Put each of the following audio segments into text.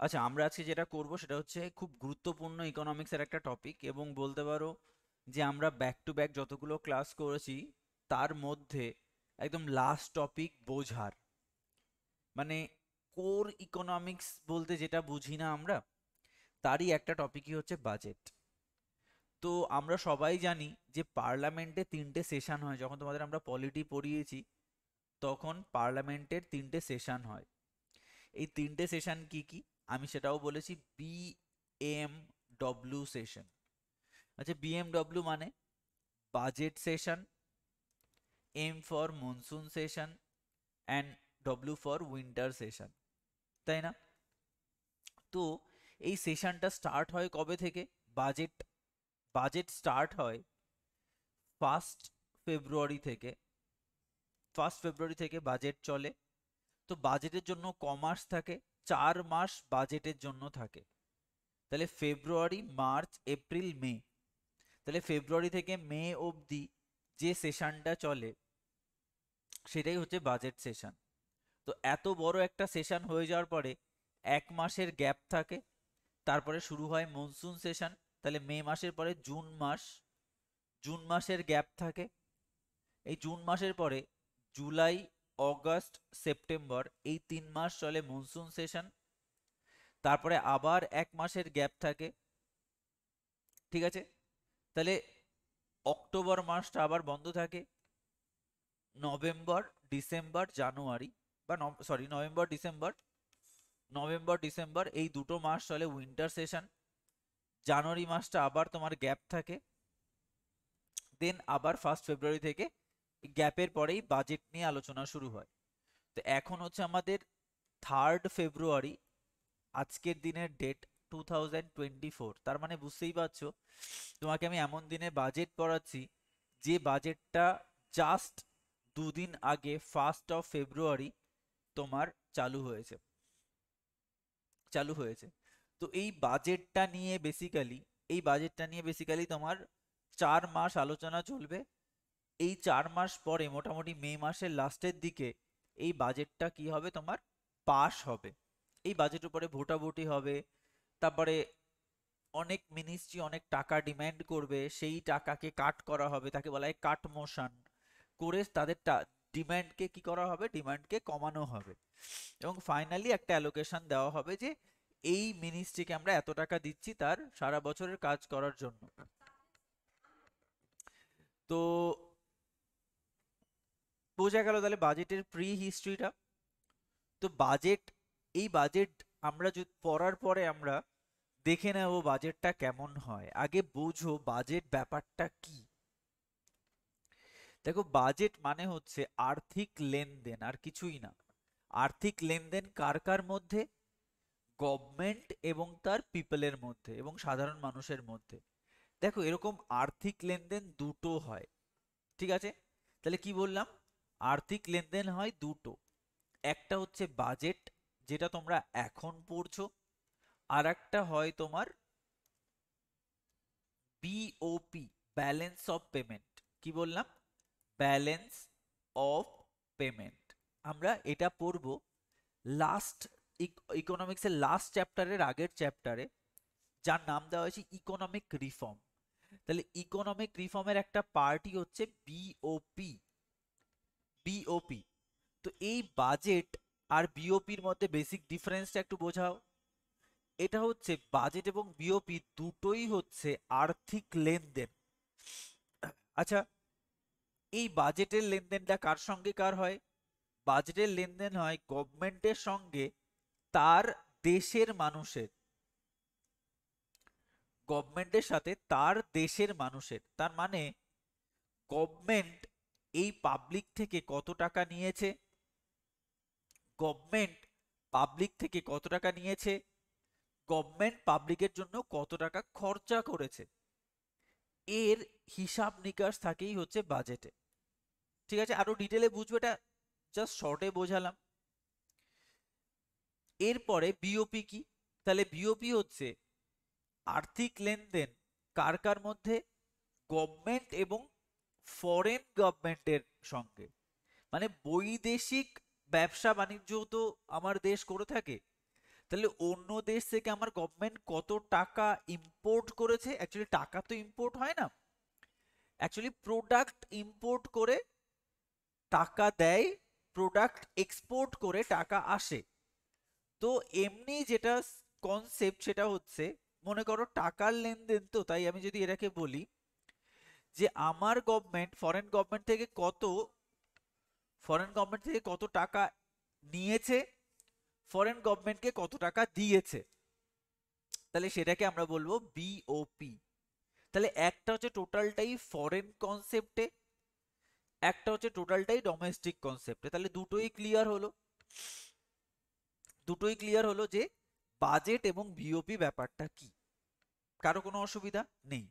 আচ্ছা, আমরা আজকে যেটা করব সেটা হচ্ছে খুব গুরুত্বপূর্ণ ইকোনমিক্সের একটা টপিক, এবং বলতে পারো যে আমরা ব্যাক টু ব্যাক যতগুলো ক্লাস করেছি তার মধ্যে একদম লাস্ট টপিক বোঝার, মানে কোর ইকোনমিক্স বলতে যেটা বুঝি না আমরা, তারই একটা টপিকই হচ্ছে বাজেট। তো আমরা সবাই জানি যে পার্লামেন্টে তিনটে সেশন হয়। যখন তোমাদের আমরা পলিটি পড়িয়েছি তখন পার্লামেন্টের তিনটে সেশন হয়। এই তিনটে সেশন কি কি আমি সেটাও বলেছি। BMW session. আচ্ছা, BMW মানে budget session, M for monsoon session, and W for winter session, তাই না? তো এই সেশনটা স্টার্ট হয় কবে থেকে? বাজেট বাজেট স্টার্ট হয় 1 ফেব্রুয়ারি থেকে। 1 ফেব্রুয়ারি থেকে বাজেট চলে। তো বাজেটের জন্য কমাস থাকে, 4 মাস বাজেটের জন্য থাকে। তাহলে ফেব্রুয়ারি, মার্চ, এপ্রিল, মে। তাহলে ফেব্রুয়ারি থেকে মে অবধি যে সেশনটা চলে সেটাই হচ্ছে বাজেট সেশন। তো এত বড় একটা সেশন হয়ে যাওয়ার পরে 1 মাসের গ্যাপ থাকে, তারপরে শুরু হয় মনসুন সেশন। তাহলে মে মাসের পরে জুন মাস, জুন মাসের গ্যাপ থাকে। এই জুন মাসের পরে জুলাই, অগস্ট, সেপ্টেম্বর, এই 3 মাস চলে মনসুন সেশন। তারপরে আবার 1 মাসের গ্যাপ থাকে, ঠিক আছে? তাহলে অক্টোবর মাসটা আবার বন্ধ থাকে। নভেম্বর, ডিসেম্বর, জানুয়ারি, বা sorry, November December, November December এই দুটো মাস চলে উইন্টার সেশন। জানুয়ারি মাসটা আবার তোমার গ্যাপ থাকে। দেন আবার 1 ফেব্রুয়ারি থেকে গ্যাপের পরেই বাজেট নিয়ে আলোচনা শুরু হয়। তো এখন হচ্ছে আমাদের 3 ফেব্রুয়ারি, আজকের দিনের ডেট 2024। তার মানে বুঝতেই পারছো তোমাকে আমি এমন দিনে বাজেট পড়াচ্ছি যে বাজেটটা জাস্ট 2 দিন আগে 1 ফেব্রুয়ারি তোমার চালু হয়েছে চালু হয়েছে। তো এই বাজেটটা নিয়ে বেসিক্যালি তোমার 4 মাস আলোচনা চলবে। এই 4 মাস পরে মোটামুটি মে মাসের লাস্টের দিকে এই বাজেটটা কি হবে, তোমার পাস হবে। এই বাজেটের উপরে ভোটাভুটি হবে। তারপরে অনেক মিনিস্ট্রি অনেক টাকা ডিমান্ড করবে, সেই টাকাকে কাট করা হবে, তাকে বলা হয় কাট মোশন। করে তাদের ডিমান্ডকে কি করা হবে, ডিমান্ডকে কমানো হবে। এবং ফাইনালি একটা অ্যালোকেশন দেওয়া হবে যে এই মিনিস্ট্রিকে আমরা এত টাকা দিচ্ছি তার সারা বছরের কাজ করার জন্য। তো বোঝা গেল তাহলে বাজেটের প্রি হিস্ট্রিটা। তো বাজেট আমরা যদি পড়ার পরে আমরা দেখে নেব বাজেটটা কেমন হয়। আগে বোঝো বাজেট ব্যাপারটা কি। দেখো, বাজেট মানে হচ্ছে আর্থিক লেনদেন, আর কিছুই না। আর্থিক লেনদেন কার কার মধ্যে? গভর্নমেন্ট এবং তার পিপলের মধ্যে, এবং সাধারণ মানুষের মধ্যে। দেখো, এরকম আর্থিক লেনদেন দুটো হয়, ঠিক আছে? তাহলে কি বললাম? আর্থিক লেনদেন হয় দুটো। একটা হচ্ছে বাজেট, যেটা তোমরা এখন পড়ছো। আর একটা হয় তোমার বিওপি, ব্যালেন্স অফ পেমেন্ট। কি বললাম? Balance of payment. আমরা এটা পড়বো লাস্ট, ইকোনমিক্সের লাস্ট চ্যাপ্টারের আগের চ্যাপ্টারে, যার নাম দেওয়া হয়েছে ইকোনমিক রিফর্ম। তাহলে ইকোনমিক রিফর্মের একটা পার্টই হচ্ছে বিওপি। বিওপি। তো এই বাজেট আর বিওপির মধ্যে বেসিক ডিফারেন্সটা একটু বোঝাও। এটা হচ্ছে বাজেট এবং বিওপি দুটোই হচ্ছে আর্থিক লেনদেন। আচ্ছা, এই বাজেটের লেনদেনটা কার সঙ্গে কার হয়? বাজেটের লেনদেন হয় গভর্নমেন্টের সঙ্গে তার দেশের মানুষের। গভর্নমেন্টের সাথে তার দেশের মানুষের, তার মানে গভর্নমেন্ট এই পাবলিক থেকে কত টাকা নিয়েছে, গভর্নমেন্ট পাবলিক থেকে কত টাকা নিয়েছে, গভর্নমেন্ট পাবলিকের জন্য কত টাকা খরচা করেছে, এর হিসাব নিকাশ থাকেই হচ্ছে বাজেটে। ঠিক আছে? আরো ডিটেলে বুঝবে, এটা জাস্ট শর্টে বোঝালাম। এরপরে বিওপি কি? তাহলে বিওপি হচ্ছে আর্থিক লেনদেন কার কার মধ্যে? গভর্নমেন্ট এবং ফরেন গভর্নমেন্টের সঙ্গে। মানে বৈদেশিক ব্যবসা বাণিজ্য তো আমার দেশ করে থাকে। তাহলে অন্য দেশ থেকে আমার গভর্নমেন্ট কত টাকা ইম্পোর্ট করেছে, অ্যাকচুয়ালি টাকা তো ইম্পোর্ট হয় না, অ্যাকচুয়ালি প্রোডাক্ট ইম্পোর্ট করে টাকা দেয়, প্রোডাক্ট এক্সপোর্ট করে টাকা আসে। তো এমনি যেটা কনসেপ্ট সেটা হচ্ছে, মনে করো টাকার লেনদেন, তো তাই আমি যদি এটাকে বলি যে আমার গভর্নমেন্ট ফরেন গভর্নমেন্ট থেকে কত টাকা নিয়েছে, ফরেন গভর্নমেন্টকে কত টাকা দিয়েছে, তাহলে সেটাকে আমরা বলবো বিওপি। তাহলে একটা হচ্ছে টোটালটাই ফরেন কনসেপ্টে, একটা হচ্ছে টোটালটাই ডোমেস্টিক কনসেপ্টে। তাহলে দুটোই ক্লিয়ার হলো যে বাজেট এবং বিওপি ব্যাপারটা কি। কারো কোনো অসুবিধা নেই?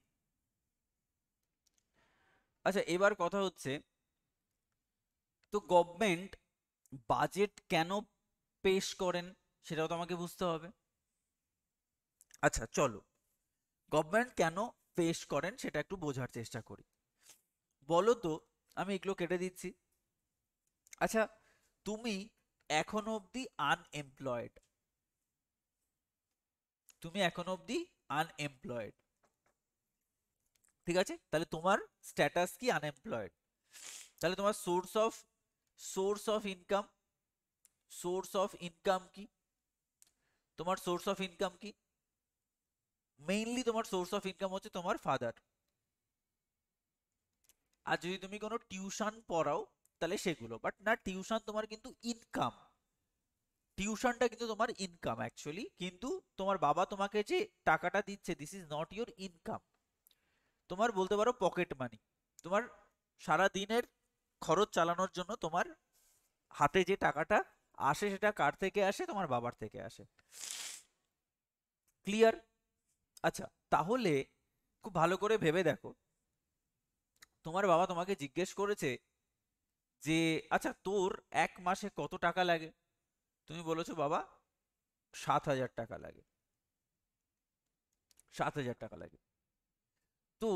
আচ্ছা, এবার কথা হচ্ছে, তো গভর্নমেন্ট বাজেট কেন পেশ করেন সেটাও তো আমাকে বুঝতে হবে। আচ্ছা চলো, গভর্নমেন্ট কেন পেশ করেন সেটা একটু বোঝার চেষ্টা করি। বলো তো, আমি এগুলো কেটে দিচ্ছি। আচ্ছা, তুমি এখনো অবধি আনএমপ্লয়েড, ঠিক আছে? তাহলে তোমার স্ট্যাটাস কি? আনএমপ্লয়েড। তাহলে তোমার সোর্স অফ ইনকাম কি? তোমার সোর্স অফ ইনকাম কি? মেইনলি তোমার সোর্স অফ ইনকাম হচ্ছে তোমার ফাদার। আর যদি তুমি কোনো টিউশন পড়াও তাহলে সেগুলো, বাট না, টিউশন তোমার কিন্তু ইনকাম, টিউশনটা কিন্তু তোমার ইনকাম অ্যাকচুয়ালি, কিন্তু তোমার বাবা তোমাকে যে টাকাটা দিচ্ছে, this is not your income, তোমার বলতে পারো পকেট মানি। তোমার সারা দিনের খরচ চালানোর জন্য তোমার হাতে যে টাকাটা আসে সেটা কার থেকে আসে? তোমার বাবার থেকে আসে। ক্লিয়ার? আচ্ছা, তাহলে খুব ভালো করে ভেবে দেখো, তোমার বাবা তোমাকে জিজ্ঞেস করেছে যে আচ্ছা তোর এক মাসে কত টাকা লাগে, তুমি বলেছো বাবা 7,000 টাকা লাগে, 7,000 টাকা লাগে। তো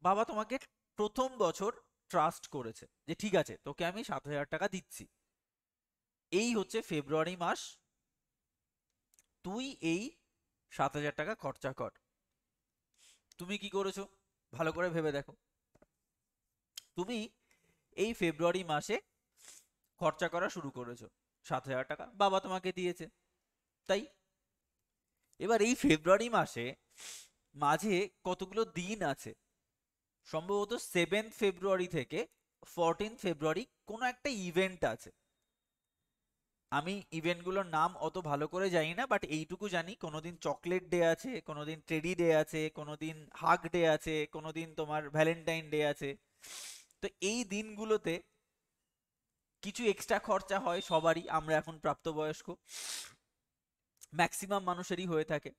বাবা তোমাকে প্রথম বছর ট্রাস্ট করেছে যে ঠিক আছে তোকে আমি 7,000 টাকা দিচ্ছি, এই হচ্ছে ফেব্রুয়ারি মাস, তুই এই 7,000 টাকা খরচা কর। তুমি কি করেছো? ভালো করে ভেবে দেখো, তুমি এই ফেব্রুয়ারি মাসে খরচা করা শুরু করেছো, 7,000 টাকা বাবা তোমাকে দিয়েছে, তাই? এবার এই ফেব্রুয়ারি মাসে মাঝে কতগুলো দিন আছে, সম্ভবত 7 ফেব্রুয়ারি থেকে 14 ফেব্রুয়ারি কোনো একটা ইভেন্ট আছে। আমি ইভেন্টগুলোর নাম অত ভালো করে জানি না, বাট এইটুকু জানি কোনোদিন চকলেট ডে আছে, কোনোদিন টেডি ডে আছে, কোনোদিন হাগ ডে আছে, কোনোদিন তোমার ভ্যালেন্টাইন ডে আছে। তো এই দিনগুলোতে কিছু এক্সট্রা খরচা হয় সবারই, আমরা এখন প্রাপ্তবয়স্ক, ম্যাক্সিমাম মানুষেরই হয়ে থাকে।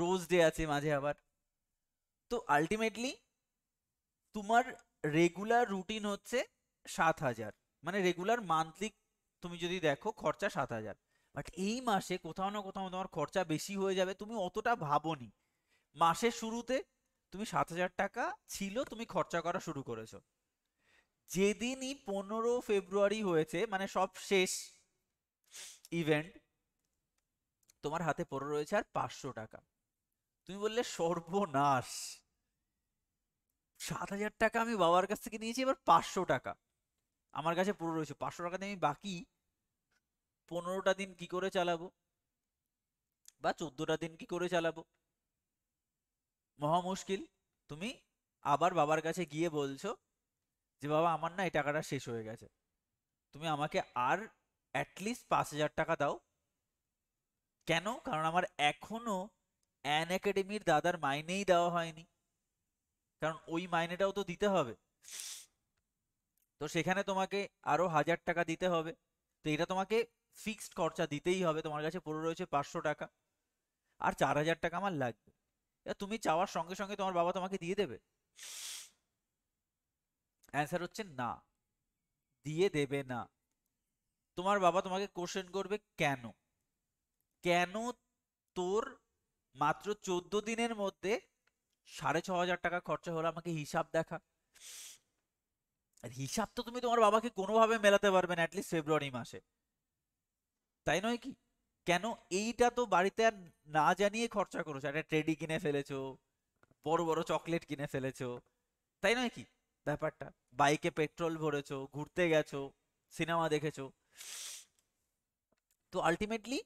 রোজ ডে আছে মাঝে আবার। তো আলটিমেটলি তোমার রেগুলার রুটিন হচ্ছে 7,000, মানে রেগুলার মান্থলি তুমি যদি দেখো খরচা 7,000। বাট এই মাসে কোথাও না কোথাও তোমার খরচা বেশি হয়ে যাবে, তুমি অতটা ভাবোনি। মাসের শুরুতে তুমি 7,000 টাকা ছিল, তুমি খরচা করা শুরু করেছো। যেদিনই 15 ফেব্রুয়ারি হয়েছে, মানে সব শেষ ইভেন্ট, তোমার হাতে পড়ে রয়েছে আর 500 টাকা। তুমি বললে সর্বনাশ, 7,000 টাকা আমি বাবার কাছ থেকে নিয়েছি, এবার 500 টাকা আমার কাছে পড়ে রয়েছে, 500 টাকা দিয়ে আমি বাকি 15টা দিন কি করে চালাবো, বা 14টা দিন কি করে চালাবো? মহা মুশকিল। তুমি আবার বাবার কাছে গিয়ে বলছো যে বাবা আমার না এই টাকাটা শেষ হয়ে গেছে, তুমি আমাকে আর অ্যাটলিস্ট 5,000 টাকা দাও। কেন? কারণ আমার এখনো অ্যান একাডেমির দাদার মাইনেই দেওয়া হয়নি, কারণ ওই মাইনেটাও তো দিতে হবে। তো সেখানে তোমাকে আরো 1,000 টাকা দিতে হবে। তো এটা তোমাকে ফিক্সড খরচা দিতেই হবে, তোমার কাছে পড়ে রয়েছে 500 টাকা, আর 4,000 টাকা আমার লাগবে। এবার তুমি চাওয়ার সঙ্গে সঙ্গে তোমার বাবা তোমাকে দিয়ে দেবে? অ্যান্সার হচ্ছে না, দিয়ে দেবে না। তোমার বাবা তোমাকে কোশ্চেন করবে কেন, কেন তোর মাত্র 14 দিনের মধ্যে 6,500 টাকা খরচা হলো, আমাকে হিসাব দেখা। আর হিসাব তো তুমি তোমার বাবাকে কোনোভাবে মেলাতে পারবে না অ্যাটলিস্ট ফেব্রুয়ারি মাসে, তাই নয় কি? কেন? এইটা তো বাড়িতে আর না জানিয়ে খরচা করেছো, একটা টেডি কিনে ফেলেছো, বড় বড় চকলেট কিনে ফেলেছো, তাই নয় কি ব্যাপারটা? বাইকে পেট্রোল ভরেছো, ঘুরতে গেছো, সিনেমা দেখেছো। তো আলটিমেটলি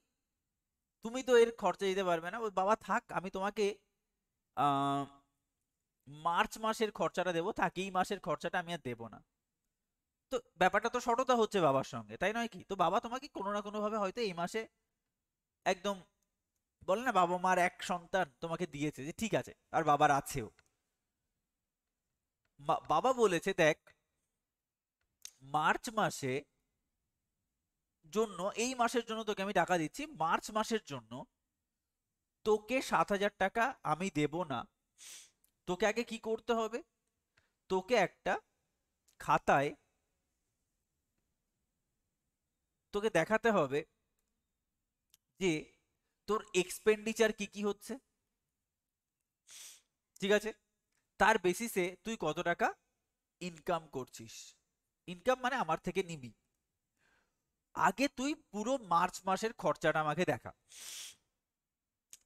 তুমি তো এর খরচা দিতে পারবে না, ওই বাবা থাক, আমি তোমাকে আহ মার্চ মাসের খরচাটা দেবো, থাক এই মাসের খরচাটা আমি আর দেবো না। তো ব্যাপারটা তো সততা হচ্ছে বাবার সঙ্গে, তাই নয় কি? তো বাবা তোমাকে কোনো না কোনো ভাবে হয়তো এই মাসে একদম, বলে না বাবা মার এক সন্তান তোমাকে দিয়েছে, যে ঠিক আছে, আর বাবার আছেও। বাবা বলেছে দেখ, মার্চ মাসে জন্য, এই মাসের জন্য তোকে আমি টাকা দিচ্ছি, মার্চ মাসের জন্য তোকে 7,000 টাকা আমি দেব না। তোকে আগে কি করতে হবে? তোকে একটা খাতায় তোকে দেখাতে হবে যে তোর এক্সপেন্ডিচার কি কি হচ্ছে, ঠিক আছে? তার বেসিসে তুই কত টাকা ইনকাম করছিস। ইনকাম মানে আমার থেকে নিবি। আগে তুই পুরো মার্চ মাসের খরচাটা আমাকে দেখা,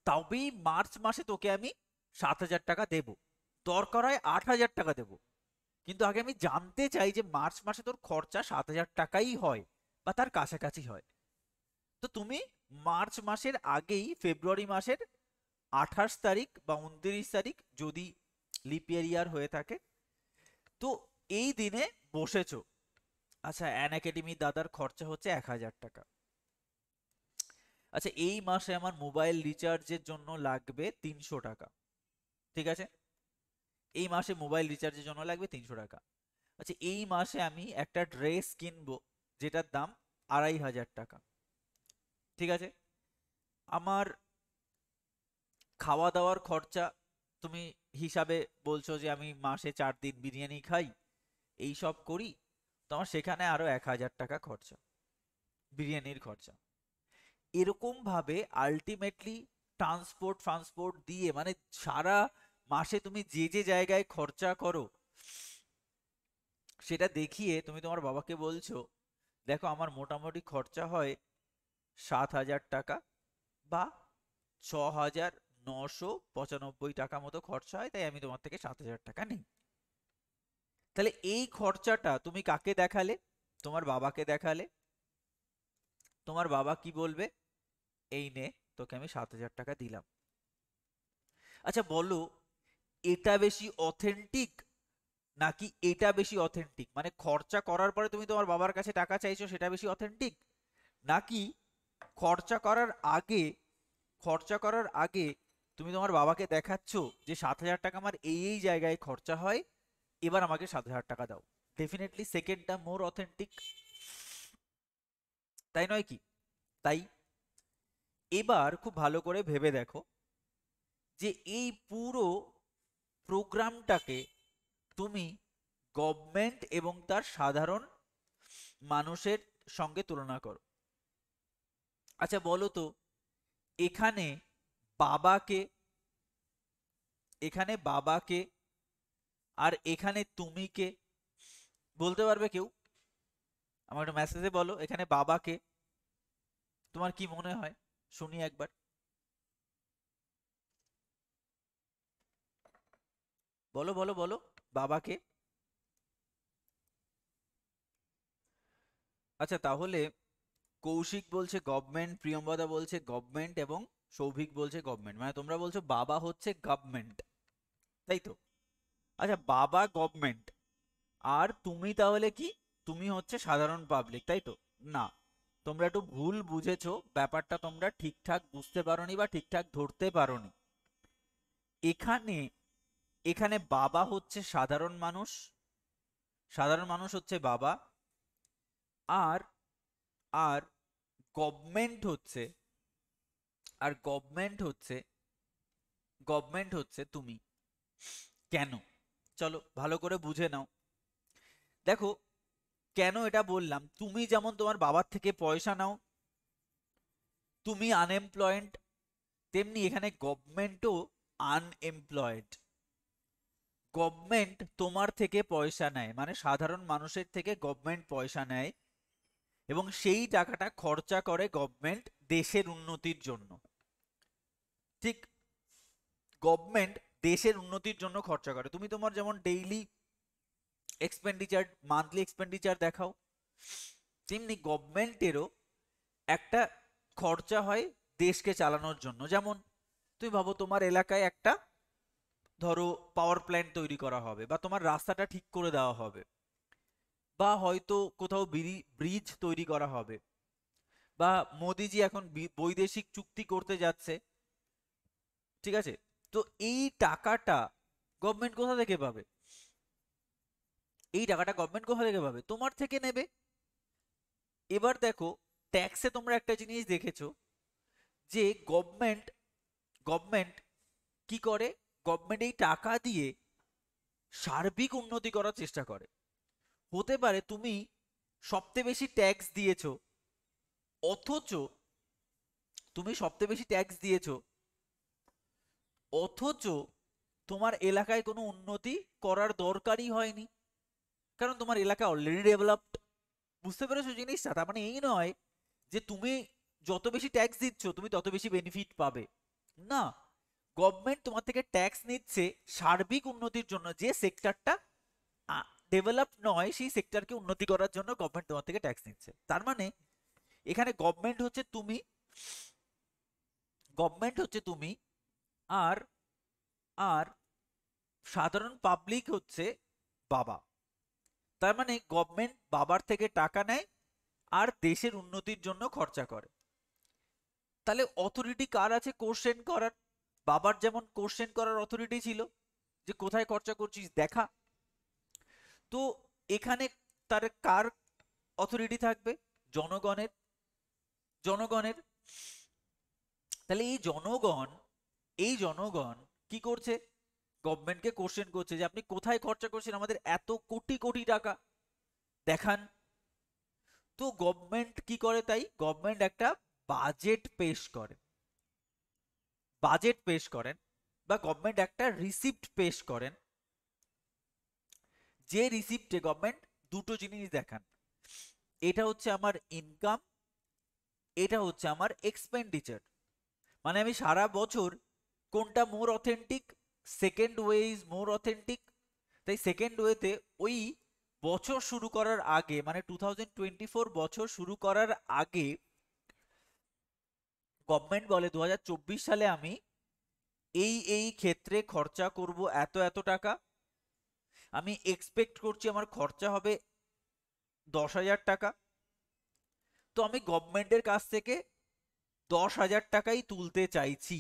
তবেই মার্চ মাসে তোকে আমি 7,000 টাকা দেব। দরকার হয় 8,000 টাকা দেব, কিন্তু আগে আমি জানতে চাই যে মার্চ মাসে তোর খরচা 7,000 টাকাই হয় বা তার কাছাকাছি হয়। তো তুমি মার্চ মাসের আগেই, ফেব্রুয়ারি মাসের 28 তারিখ বা 29 তারিখ যদি লিপ ইয়ার হয়ে থাকে, তো এই দিনে বসেছো, আচ্ছা অ্যান একাডেমি দাদার খরচা হচ্ছে 1,000 টাকা। আচ্ছা এই মাসে আমার মোবাইল রিচার্জের জন্য লাগবে 300 টাকা, ঠিক আছে? এই মাসে মোবাইল রিচার্জের জন্য লাগবে 300 টাকা। আচ্ছা এই মাসে আমি একটা ড্রেস কিনবো যেটার দাম 2,500 টাকা, ঠিক আছে? আমার খাওয়া দাওয়ার খরচা, তুমি হিসাবে বলছো যে আমি মাসে 4 দিন বিরিয়ানি খাই, এই সব করি, তো আমার সেখানে আরো 1,000 টাকা খরচা, বিরিয়ানির খরচা। এরকম ভাবে আলটিমেটলি ট্রান্সপোর্ট ট্রান্সপোর্ট দিয়ে, মানে সারা মাসে তুমি যে যে জায়গায় খরচা করো সেটা দেখিয়ে তুমি তোমার বাবাকে বলছো, দেখো আমার মোটামুটি খরচা হয় 7,000 টাকা বা 6,995 টাকা মতো খরচা হয়, তাই আমি তোমার থেকে 7,000 টাকা নিই। তাহলে এই খরচাটা তুমি কাকে দেখালে? তোমার বাবাকে দেখালে। তোমার বাবা কি বলবে? এই নে, তোকে আমি 7,000 টাকা দিলাম। আচ্ছা বলো, এটা বেশি অথেন্টিক নাকি এটা বেশি অথেন্টিক? মানে খরচা করার পরে তুমি তোমার বাবার কাছে টাকা চাইছো, সেটা বেশি অথেন্টিক, নাকি খরচা করার আগে, খরচা করার আগে তুমি তোমার বাবাকে দেখাচ্ছ যে 7,000 টাকা আমার এই এই জায়গায় খরচা হয়, এবার আমাকে 7,000 টাকা দাও? ডেফিনেটলি সেকেন্ডটা মোর অথেন্টিক, তাই নয় কি? তাই এবার খুব ভালো করে ভেবে দেখো যে এই পুরো প্রোগ্রামটাকে তুমি গভর্নমেন্ট এবং তার সাধারণ মানুষের সঙ্গে তুলনা করো। আচ্ছা বলো তো, এখানে বাবাকে, এখানে বাবাকে আর এখানে তুমি কে? বলতে পারবে কেউ? আমার একটা মেসেজে বলো এখানে বাবাকে, তোমার কি মনে হয়, শুনি একবার। বলো বলো বলো, বাবাকে। আচ্ছা তাহলে কৌশিক বলছে গভর্নমেন্ট, প্রিয়ম্বদা বলছে গভর্নমেন্ট, এবং সৌভিক বলছে গভর্নমেন্ট, মানে তোমরা বলছো বাবা হচ্ছে গভর্নমেন্ট, তাই তো? আচ্ছা বাবা গভর্নমেন্ট, আর তুমি তাহলে কি? তুমি হচ্ছে সাধারণ পাবলিক, তাই তো? না, তোমরা একটু ভুল বুঝেছো ব্যাপারটা, তোমরা ঠিকঠাক বুঝতে পারোনি বা ঠিকঠাক ধরতে পারোনি। এখানে, এখানে বাবা হচ্ছে সাধারণ মানুষ, সাধারণ মানুষ হচ্ছে বাবা, আর আর গভর্নমেন্ট হচ্ছে, আর গভর্নমেন্ট হচ্ছে তুমি। কেন? চলো ভালো করে বুঝে নাও। দেখো কেন এটা বললাম, তুমি যেমন তোমার বাবার থেকে পয়সা নাও, তুমি আনএমপ্লয়েড, তেমনি এখানে গভর্নমেন্টও আনএমপ্লয়েড। গভর্নমেন্ট তোমার থেকে পয়সা নেয়, মানে সাধারণ মানুষের থেকে গভর্নমেন্ট পয়সা নেয়, এবং সেই টাকাটা খরচা করে গভর্নমেন্ট দেশের উন্নতির জন্য। ঠিক, গভর্নমেন্ট দেশের উন্নতির জন্য খরচা করে। তুমি তোমার যেমন ডেইলি এক্সপেন্ডিচার, মান্থলি এক্সপেন্ডিচার দেখাও, তেমনি গভর্নমেন্টেরও একটা খরচা হয় দেশকে চালানোর জন্য। যেমন তুমি ভাবো তোমার এলাকায় একটা ধরো পাওয়ার প্ল্যান্ট তৈরি করা হবে, বা তোমার রাস্তাটা ঠিক করে দেওয়া হবে, বা হয়তো কোথাও ব্রিজ তৈরি করা হবে, বা মোদিজি এখন বৈদেশিক চুক্তি করতে যাচ্ছে, ঠিক আছে? তো এই টাকাটা গভর্নমেন্ট কোথা থেকে পাবে? এই টাকাটা গভর্নমেন্ট কোথা থেকে পাবে? তোমার থেকে নেবে। এবার দেখো, ট্যাক্সে তোমরা একটা জিনিস দেখেছো যে গভর্নমেন্ট গভর্নমেন্ট কি করে? গভর্নমেন্ট এই টাকা দিয়ে সার্বিক উন্নতি করার চেষ্টা করে। হতে পারে তুমি সবচেয়ে বেশি ট্যাক্স দিয়েছো, অথচ তুমি সবচেয়ে বেশি ট্যাক্স দিয়েছো অথচ তোমার এলাকায় কোনো উন্নতি করার দরকারই হয়নি, কারণ তোমার এলাকা অলরেডি ডেভেলপড। বুঝতে পেরেছো জিনিসটা? তার মানে এই নয় যে তুমি যত বেশি ট্যাক্স দিচ্ছ তুমি তত বেশি বেনিফিট পাবে, না। গভর্নমেন্ট তোমার থেকে ট্যাক্স নিচ্ছে সার্বিক উন্নতির জন্য। যে সেক্টরটা ডেভেলপ নয় সেই সেক্টরকে উন্নতি করার জন্য গভর্নমেন্ট তোমার থেকে ট্যাক্স নিচ্ছে। তার মানে এখানে গভর্নমেন্ট হচ্ছে তুমি আর আর সাধারণ পাবলিক হচ্ছে বাবা। তার মানে গভর্নমেন্ট বাবার থেকে টাকা নেয় আর দেশের উন্নতির জন্য খরচা করে। তাহলে অথরিটি কার আছে কোশ্চেন করার? বাবার যেমন কোশ্চেন করার অথরিটি ছিল যে কোথায় খরচা করছিস দেখা। তো এখানে তার কার অথরিটি থাকবে? জনগণের। জনগণের। তাহলে এই জনগণ কি করছে? গভর্নমেন্টকে কোশ্চেন করছে যে আপনি কোথায় খরচা করছেন আমাদের এত কোটি কোটি টাকা, দেখান। তো গভর্নমেন্ট কি করে? তাই গভর্নমেন্ট একটা বাজেট পেশ করে, বা গভর্নমেন্ট একটা রিসিপ্ট পেশ করেন। যে রিসিপ্টে গভর্নমেন্ট দুটো জিনিস দেখান, এটা হচ্ছে আমার ইনকাম, এটা হচ্ছে আমার এক্সপেন্ডিচার। মানে আমি সারা বছর কোনটা more authentic, second way is more authentic. তাই সেকেন্ড ওয়েতে ওই বছর শুরু করার আগে, মানে 2024 বছর শুরু করার আগে গভর্নমেন্ট বলে 2024 সালে আমি এই ক্ষেত্রে খরচা করব এত এত টাকা, আমি এক্সপেক্ট করছি আমার খরচা হবে 10,000 টাকা। তো আমি গভর্নমেন্টের কাছ থেকে 10,000 টাকাই তুলতে চাইছি।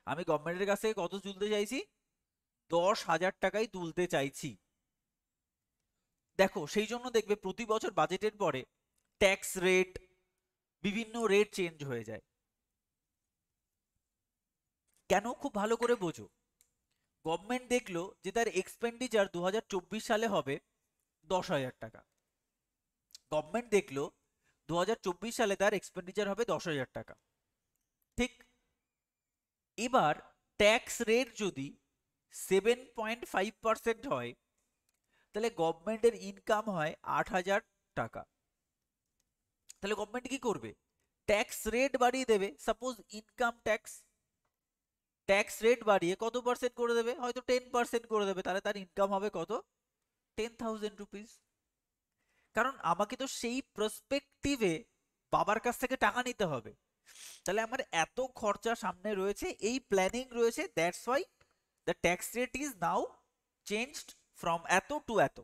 আমি গভর্নমেন্টের কাছ থেকে কত তুলতে চাইছি? 10,000 টাকাই তুলতে চাইছি। দেখো, সেই জন্য দেখবে প্রতি বছর বাজেটের পরে ট্যাক্স রেট, বিভিন্ন রেট চেঞ্জ হয়ে যায়। কেন? খুব ভালো করে বোঝো। গভর্নমেন্ট দেখলো যে তার এক্সপেন্ডিচার 2024 সালে হবে 10,000 টাকা। গভর্নমেন্ট দেখলো 2024 সালে তার এক্সপেন্ডিচার হবে 10,000 টাকা। ঠিক, এবার ট্যাক্স রেট যদি 7.5% হয়, তাহলে গভর্নমেন্টের ইনকাম হয় 8,000 টাকা। তাহলে গভর্নমেন্ট কি করবে? ট্যাক্স রেট বাড়িয়ে দেবে। সাপোজ ইনকাম ট্যাক্স রেট বাড়িয়ে কত পার্সেন্ট করে দেবে? হয়তো 10% করে দেবে। তাহলে তার ইনকাম হবে কত? 10,000 রুপিস। কারণ আমাকে তো সেই প্রসপেক্টিভে বাবার কাছ থেকে টাকা নিতে হবে। তাহলে আমার এত খরচা সামনে রয়েছে, এই প্ল্যানিং রয়েছে, that's why the tax rate is now changed from এত টু এত।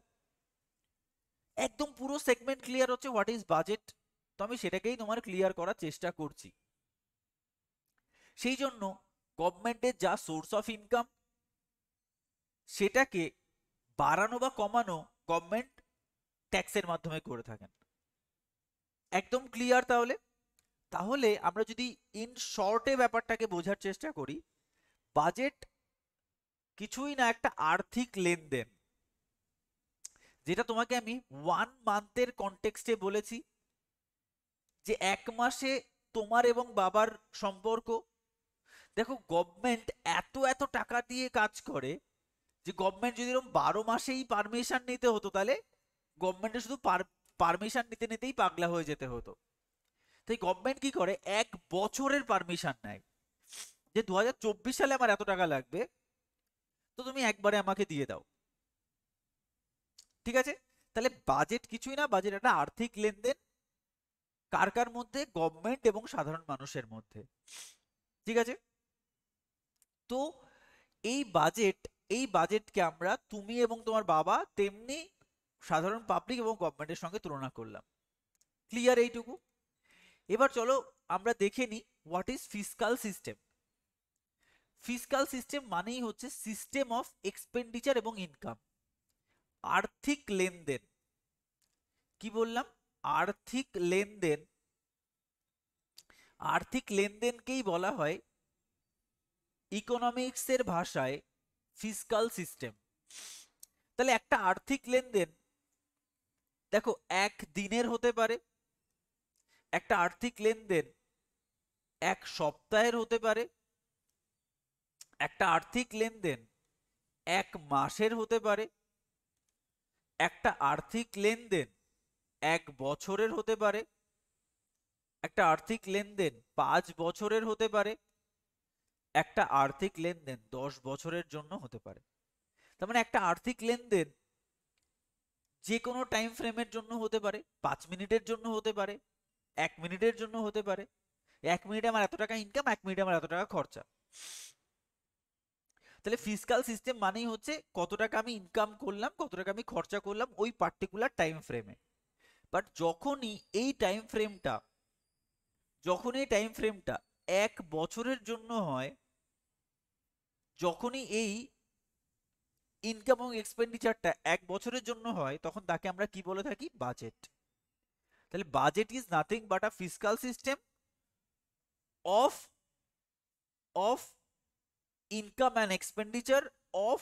একদম পুরো সেগমেন্ট ক্লিয়ার হচ্ছে হোয়াট ইজ বাজেট। তো আমি সেটাকেই তোমার ক্লিয়ার করার চেষ্টা করছি। সেই জন্য গভর্নমেন্টের যা সোর্স অফ ইনকাম, সেটাকে বাড়ানো বা কমানো গভর্নমেন্ট ট্যাক্সের মাধ্যমে করে থাকেন। একদম ক্লিয়ার? তাহলে তাহলে আমরা যদি ইন শর্টে ব্যাপারটাকে বোঝার চেষ্টা করি, বাজেট কিছুই না, একটা আর্থিক লেনদেন, যেটা তোমাকে আমি 1 মান্থের কনটেক্সটে বলেছি যে 1 মাসে তোমার এবং বাবার সম্পর্ক। দেখো, গভর্নমেন্ট এত এত টাকা দিয়ে কাজ করে যে গভর্নমেন্ট যদি এরকম 12 মাসেই পারমিশন নিতে হতো, তাহলে গভর্নমেন্টের শুধু পারমিশন নিতে নিতেই পাগলা হয়ে যেতে হতো। তাই গভর্নমেন্ট কি করে, 1 বছরের পারমিশন নেয় যে 2024 সালে আমার এত টাকা লাগবে, তো তুমি একবারে আমাকে দিয়ে দাও। ঠিক আছে? তাহলে বাজেট কিছুই না, বাজেট একটা আর্থিক লেনদেন, কার কার মধ্যে, গভর্নমেন্ট এবং সাধারণ মানুষের মধ্যে। ঠিক আছে? তো এই বাজেট, এই বাজেটকে আমরা তুমি এবং তোমার বাবা তেমনি সাধারণ পাবলিক এবং গভর্নমেন্টের সঙ্গে তুলনা করলাম। ক্লিয়ার এইটুকু? এবার চলো আমরা দেখে নিই what is fiscal system. Fiscal system মানেই হচ্ছে সিস্টেম অফ এক্সপেন্ডিচার এবং ইনকাম, আর্থিক লেনদেন। কি বললাম? আর্থিক লেনদেন। আর্থিক লেনদেনকেই বলা হয় ইকোনমিক্সের ভাষায় ফিসকাল সিস্টেম। তাহলে একটা আর্থিক লেনদেন দেখো 1 দিনের হতে পারে, একটা আর্থিক লেনদেন 1 সপ্তাহের হতে পারে, একটা আর্থিক লেনদেন 1 মাসের হতে পারে, একটা আর্থিক লেনদেন 1 বছরের হতে পারে, একটা আর্থিক লেনদেন 5 বছরের হতে পারে, একটা আর্থিক লেনদেন 10 বছরের জন্য হতে পারে। তার মানে একটা আর্থিক লেনদেন যে কোনো টাইম ফ্রেমের জন্য হতে পারে, 5 মিনিটের জন্য হতে পারে, 1 মিনিটের জন্য হতে পারে। 1 মিনিটে আমার এত টাকা ইনকাম, 1 মিনিটে আমার এত টাকা খরচা। তাহলে ফিসকাল সিস্টেম মানেই হচ্ছে কত টাকা আমি ইনকাম করলাম, কত টাকা আমি খরচা করলাম ওই পার্টিকুলার টাইম ফ্রেমে। বাট যখনই এই টাইম ফ্রেমটা, যখন এই টাইম ফ্রেমটা 1 বছরের জন্য হয়, যখনই এই ইনকাম এবং এক্সপেন্ডিচারটা 1 বছরের জন্য হয়, তখন তাকে আমরা কি বলে থাকি? বাজেট। তাহলে budget is nothing but a fiscal system of of income and expenditure of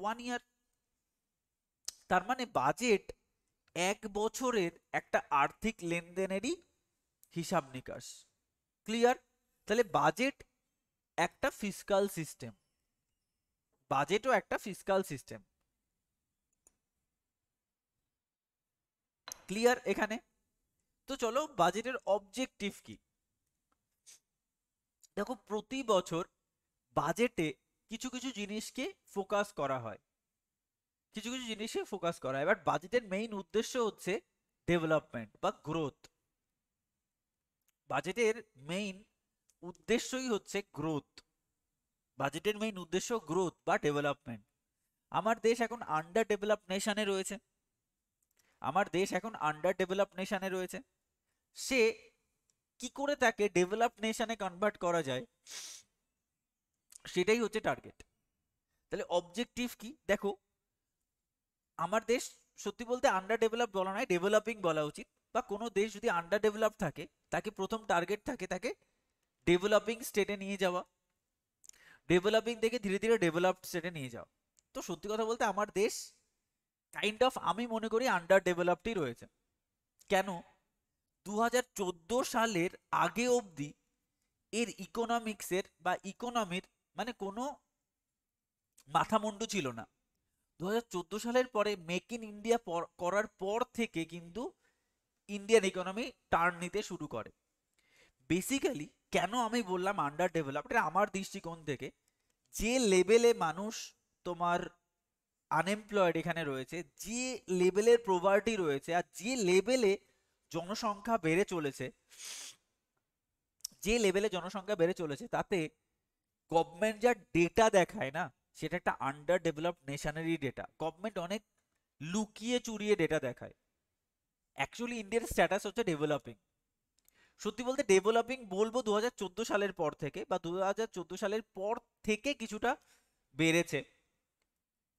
1 ইয়ার। তার মানে বাজেট 1 বছরের একটা আর্থিক লেনদেনেরই হিসাব নিকাশ। ক্লিয়ার? তাহলে বাজেট একটা ফিসকাল সিস্টেম, বাজেটও একটা ফিসকাল সিস্টেম। ক্লিয়ার এখানে? তো চলো বাজেটের অবজেক্টিভ কি। দেখো প্রতি বছর বাজেটে কিছু কিছু জিনিসকে ফোকাস করা হয়, কিছু কিছু জিনিসে ফোকাস করা হয়। এবার বাজেটের মেইন উদ্দেশ্য হচ্ছে ডেভেলপমেন্ট বা গ্রোথ। বাজেটের মেইন উদ্দেশ্যই হচ্ছে গ্রোথ। বাজেটের মেইন উদ্দেশ্য গ্রোথ বা ডেভেলপমেন্ট। আমার দেশ এখন আন্ডার ডেভেলপ নেশনে রয়েছে, আমার দেশ এখন আন্ডার ডেভেলপ নেশনে রয়েছে। সে কি করে তাকে ডেভেলপ নেশনে কনভার্ট করা যায়, সেটাই হচ্ছে টার্গেট। তাহলে অবজেক্টিভ কি? দেখো আমার দেশ, সত্যি বলতে আন্ডার ডেভেলপ বলা নয়, ডেভেলপিং বলা উচিত। বা কোনো দেশ যদি আন্ডার ডেভেলপ থাকে, তাকে প্রথম টার্গেট থাকে তাকে ডেভেলপিং স্টেটে নিয়ে যাওয়া, ডেভেলপিং থেকে ধীরে ধীরে ডেভেলপড স্টেটে নিয়ে যাওয়া। তো সত্যি কথা বলতে আমার দেশ কাইন্ড অফ, আমি মনে করি আন্ডার ডেভেলপডই রয়েছে। কেন? 2014 সালের আগে অবধি এর ইকোনমিক্সের বা ইকোনমির মানে কোনো মাথামুন্ডু ছিল না। 2014 সালের পরে মেক ইন ইন্ডিয়া করার পর থেকে কিন্তু ইন্ডিয়ান ইকোনমি টার্ন নিতে শুরু করে। বেসিক্যালি কেন আমি বললাম আন্ডার ডেভেলপড, এটা আমার দৃষ্টিকোণ থেকে, যে লেভেলে মানুষ তোমার আনএমপ্লয়েড এখানে রয়েছে, যে লেভেলের প্রভার্টি রয়েছে, আর যে লেভেলে জনসংখ্যা বেড়ে চলেছে, যে লেভেলে জনসংখ্যা বেড়ে চলেছে, তাতে গভর্নমেন্ট যা ডেটা দেখায় না, সেটা একটা আন্ডার ডেভেলপড নেশনেরই ডেটা। গভর্নমেন্ট অনেক লুকিয়ে চুরিয়ে ডেটা দেখায়। অ্যাকচুয়ালি ইন্ডিয়ার স্ট্যাটাস হচ্ছে ডেভেলপিং। সত্যি বলতে ডেভেলপিং বলবো 2014 সালের পর থেকে, বা 2014 সালের পর থেকে কিছুটা বেড়েছে।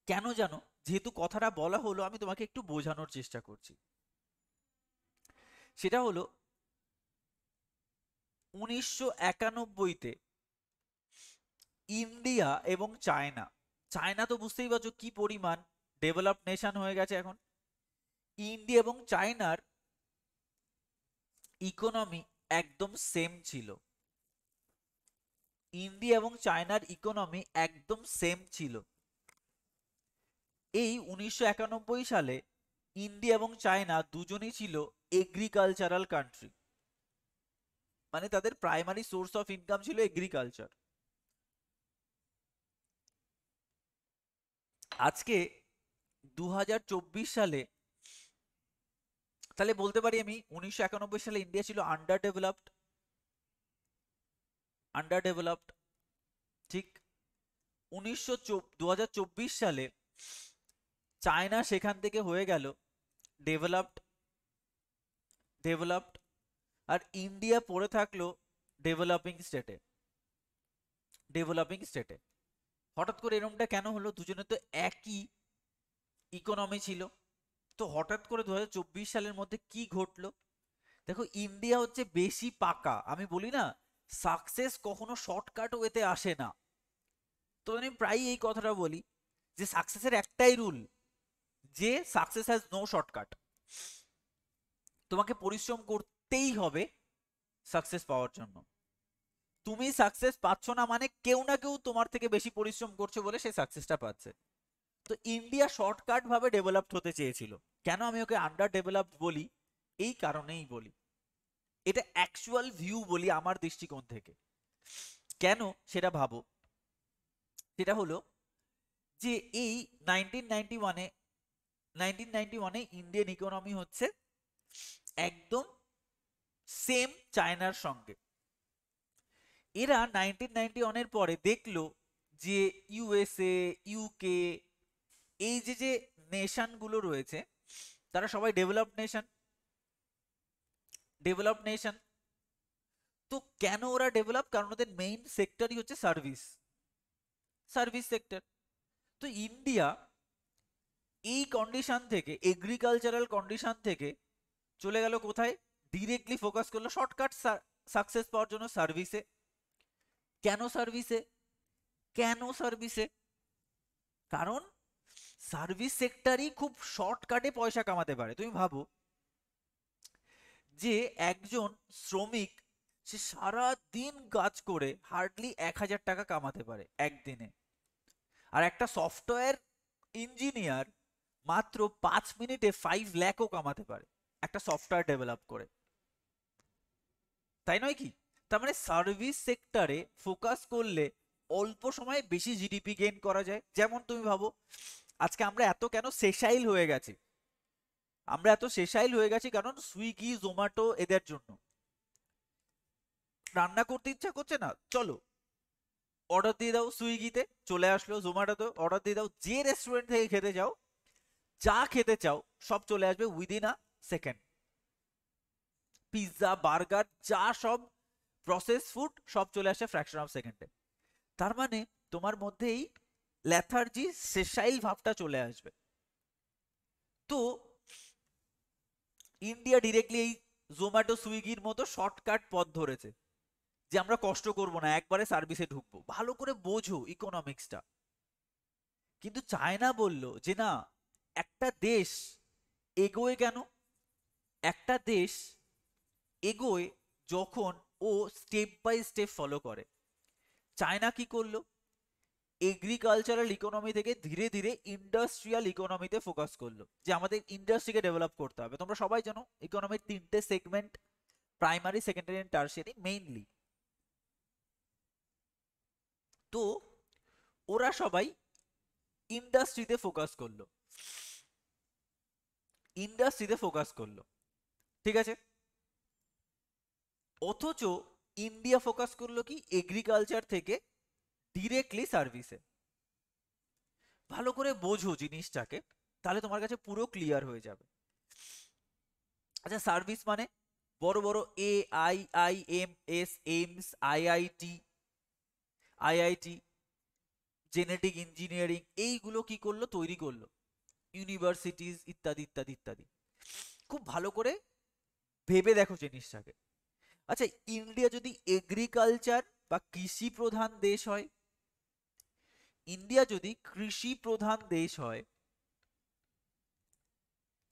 কেন জানো? যেহেতু কথাটা বলা হলো, আমি তোমাকে একটু বোঝানোর চেষ্টা করছি। সেটা হলো 1991-তে ইন্ডিয়া এবং চায়না, চায়না তো বুঝতেই পারছো কি পরিমাণ ডেভেলপ নেশন হয়ে গেছে এখন। ইন্ডিয়া এবং চায়নার ইকোনমি একদম সেম ছিল, ইন্ডিয়া এবং চায়নার ইকোনমি একদম সেম ছিল। এই 1991 সালে ইন্ডিয়া এবং চায়না দুজনই ছিল এগ্রিকালচারাল কান্ট্রি। মানে তাদের প্রাইমারি সোর্স অফ ইনকাম ছিল এগ্রিকালচার। আজকে 2024 সালে তাহলে বলতে পারি আমি 1991 সালে ইন্ডিয়া ছিল আন্ডার ডেভেলপড, ঠিক। 2024 সালে চায়না সেখান থেকে হয়ে গেল ডেভেলপড ডেভেলপড আর ইন্ডিয়া পড়ে থাকলো ডেভেলপিং স্টেটে। হঠাৎ করে এরকমটা কেন হলো? দুজনে তো একই ইকোনমি ছিল, তো হঠাৎ করে 2024 সালের মধ্যে কি ঘটলো? দেখো, ইন্ডিয়া হচ্ছে বেশি পাকা। আমি বলি না, সাকসেস কখনো শর্টকাট ওয়েতে আসে না। তো আমি প্রায়ই এই কথাটা বলি যে সাকসেসের একটাই রুল, যে সাকসেস হ্যাজ নো শর্টকাট। তোমাকে পরিশ্রম করতেই হবে সাকসেস পাওয়ার জন্য। তুমি সাকসেস পাচ্ছ না মানে কেউ না কেউ তোমার থেকে বেশি পরিশ্রম করছে বলে সে সাকসেসটা পাচ্ছে। তো ইন্ডিয়া শর্টকাট ভাবে ডেভেলপড হতে চেয়েছিল। কেন আমি ওকে আন্ডার ডেভেলপড বলি? এই কারণেই বলি। এটা অ্যাকচুয়াল ভিউ বলি আমার দৃষ্টিকোণ থেকে। কেন সেটা ভাবো। সেটা হলো যে এই 1991-এ ইন্ডিয়ান ইকোনমি হচ্ছে একদম সেম চায়নার সঙ্গে। এরা 1991-এর পরে দেখলো যে ইউএসএ, ইউকে, এই যে নেশনগুলো রয়েছে তারা সবাই ডেভেলপড নেশন। তো কেন ওরা ডেভেলপ? কারণ ওদের মেইন সেক্টরই হচ্ছে সার্ভিস সেক্টর। তো ইন্ডিয়া এই কন্ডিশন থেকে, এগ্রিকালচারাল কন্ডিশন থেকে চলে গেল কোথায়? ডিরেক্টলি ফোকাস করলো শর্টকাট সাকসেস পাওয়ার জন্য সার্ভিসে। কেন সার্ভিসে? কারণ সার্ভিস সেক্টরই খুব শর্টকাটে পয়সা কামাতে পারে। তুমি ভাবো যে একজন শ্রমিক সে সারা দিন কাজ করে হার্ডলি 1,000 টাকা কামাতে পারে একদিনে, আর একটা সফটওয়্যার ইঞ্জিনিয়ার মাত্র 5 মিনিটে 5 লাখও কামাতে পারে একটা সফটওয়্যার ডেভেলপ করে, তাই নয় কি? তার মানে সার্ভিস সেক্টরে ফোকাস করলে অল্প সময়ে বেশি জিডিপি গেইন করা যায়। যেমন তুমি ভাবো, আজকে আমরা এত কেন সেশাইল হয়ে গেছি? কারণ সুইগি, জোম্যাটো এদের জন্য। রান্না করতে ইচ্ছা করছে না, চলো অর্ডার দিয়ে দাও, সুইগিতে চলে আসলো, জোম্যাটোতে অর্ডার দিয়ে দাও, যে রেস্টুরেন্ট থেকে খেতে যাও, যা খেতে চাও সব চলে আসবে within a second. Pizza, burger, যা সব প্রসেস ফুড সব চলে আসে ফ্র্যাকশন অফ সেকেন্ডে। তার মানে তোমার মধ্যে এই ল্যাথার্জি, সেশাইল ভাবটা চলে আসবে। তো ইন্ডিয়া ডিরেক্টলি এই জোম্যাটো, সুইগির মতো শর্টকাট পথ ধরেছে যে আমরা কষ্ট করব না, একবারে সার্ভিসে ঢুকবো। ভালো করে বোঝো ইকোনমিক্সটা। কিন্তু চায়না বলল যে না, একটা দেশ এগোয় কেন? একটা দেশ এগোয় যখন ও স্টেপ বাই স্টেপ ফলো করে। চায়না কি করলো? এগ্রিকালচারাল ইকোনমি থেকে ধীরে ধীরে ইন্ডাস্ট্রিয়াল ইকোনমিতে ফোকাস করলো, যে আমাদের ইন্ডাস্ট্রিকে ডেভেলপ করতে হবে। তোমরা সবাই জানো ইকোনমির 3টে segment, primary, secondary and tertiary mainly. তো ওরা সবাই ইন্ডাস্ট্রিতে ফোকাস করলো, ঠিক আছে। অথচ ইন্ডিয়া ফোকাস করলো কি? এগ্রিকালচার থেকে ডিরেক্টলি সার্ভিসে। ভালো করে বোঝো জিনিসটাকে, তাহলে তোমার কাছে পুরো ক্লিয়ার হয়ে যাবে। আচ্ছা, সার্ভিস মানে বড় বড় AIIMS, আইআইটি, জেনেটিক ইঞ্জিনিয়ারিং, এইগুলো কি করলো? তৈরি করলো ইউনিভার্সিটিজ, ইত্যাদি ইত্যাদি ইত্যাদি। খুব ভালো করে ভেবে দেখো জিনিসটাকে। আচ্ছা, ইন্ডিয়া যদি এগ্রিকালচার বা কৃষি প্রধান দেশ হয়,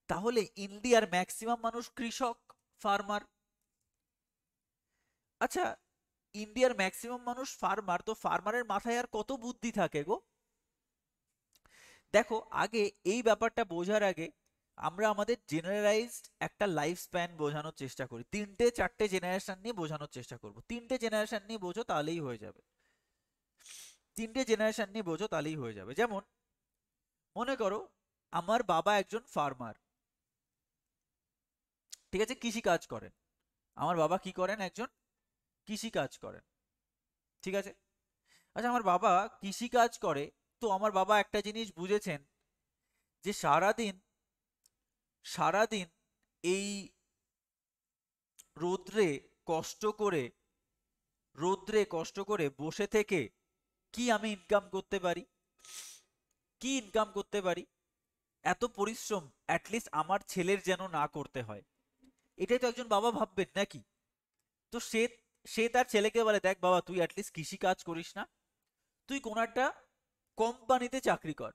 তাহলে ইন্ডিয়ার ম্যাক্সিমাম মানুষ কৃষক, ফার্মার। আচ্ছা, ইন্ডিয়ার ম্যাক্সিমাম মানুষ ফার্মার, তো ফার্মারের মাথায় আর কত বুদ্ধি থাকে গো? দেখো, আগে এই ব্যাপারটা বোঝার আগে আমরা আমাদের জেনারেলাইজড একটা লাইফ স্প্যান বোঝানোর চেষ্টা করি, 3-4টে জেনারেশন নিয়ে বোঝানোর চেষ্টা করব। 3টে জেনারেশন নিয়ে বোঝো তাহলেই হয়ে যাবে। 3টে জেনারেশন নিয়ে বোঝো তাহলেই হয়ে যাবে। যেমন মনে করো আমার বাবা একজন ফার্মার, ঠিক আছে, কৃষি কাজ করেন। আমার বাবা কি করেন? একজন কৃষি কাজ করেন, ঠিক আছে। আচ্ছা, আমার বাবা কৃষি কাজ করে, তো আমার বাবা একটা জিনিস বুঝেছেন যে সারাদিন সারাদিন এই রোদ্রে কষ্ট করে বসে থেকে কি আমি ইনকাম করতে পারি, এত পরিশ্রম অ্যাটলিস্ট আমার ছেলের যেন না করতে হয়। এটাই তো একজন বাবা ভাববেন নাকি? তো সে সে তার ছেলেকে বলে, দেখ বাবা, তুই অ্যাটলিস্ট কৃষি কাজ করিস না, তুই কোন একটা কোম্পানিতে চাকরি কর।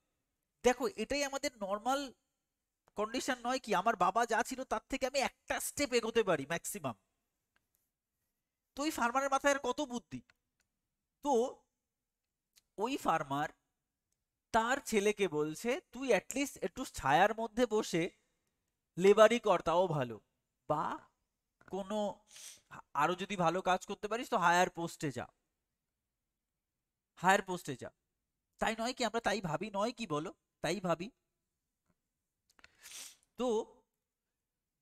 দেখো, এটাই আমাদের নর্মাল কন্ডিশন নয় কি? আমার বাবা যা ছিল তার থেকে আমি একটা স্টেপ এগোতে পারি ম্যাক্সিমাম। তো ওই ফার্মারের মাথায় আর কত বুদ্ধি! তো ওই ফার্মার তার ছেলেকে বলছে, তুই অ্যাটলিস্ট একটু ছায়ার মধ্যে বসে লেবারি কর, তাও ভালো, বা কোনো আরো যদি ভালো কাজ করতে পারিস তো হায়ার পোস্টে যা। তাই নয় কি? আমরা তাই ভাবি নয় কি, বলো? তাই ভাবি। তো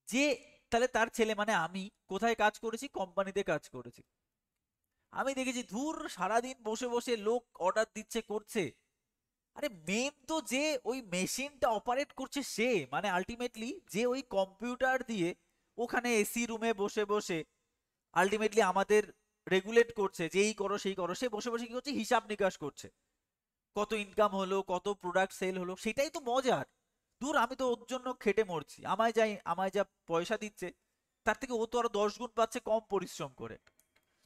যে তাহলে তার ছেলে মানে আমি কোথায় কাজ করেছি? কোম্পানিতে কাজ করেছি। আমি দেখেছি ধুর সারাদিন বসে বসে লোক অর্ডার দিচ্ছে, করছে। আরে মেন তো যে ওই মেশিনটা অপারেট করছে সে, মানে আলটিমেটলি যে ওই কম্পিউটার দিয়ে ওখানে এসি রুমে বসে বসে আলটিমেটলি আমাদের রেগুলেট করছে যে এই করো সেই করো, সে বসে বসে কি করছে? হিসাব নিকাশ করছে, কত ইনকাম হলো, কত প্রোডাক্ট সেল হলো। সেটাই তো মজার। দূর, আমি তো ওর জন্য খেটে মরছি, আমায় যা পয়সা দিচ্ছে তার থেকে ও তো আরো 10 গুণ পাচ্ছে কম পরিশ্রম করে।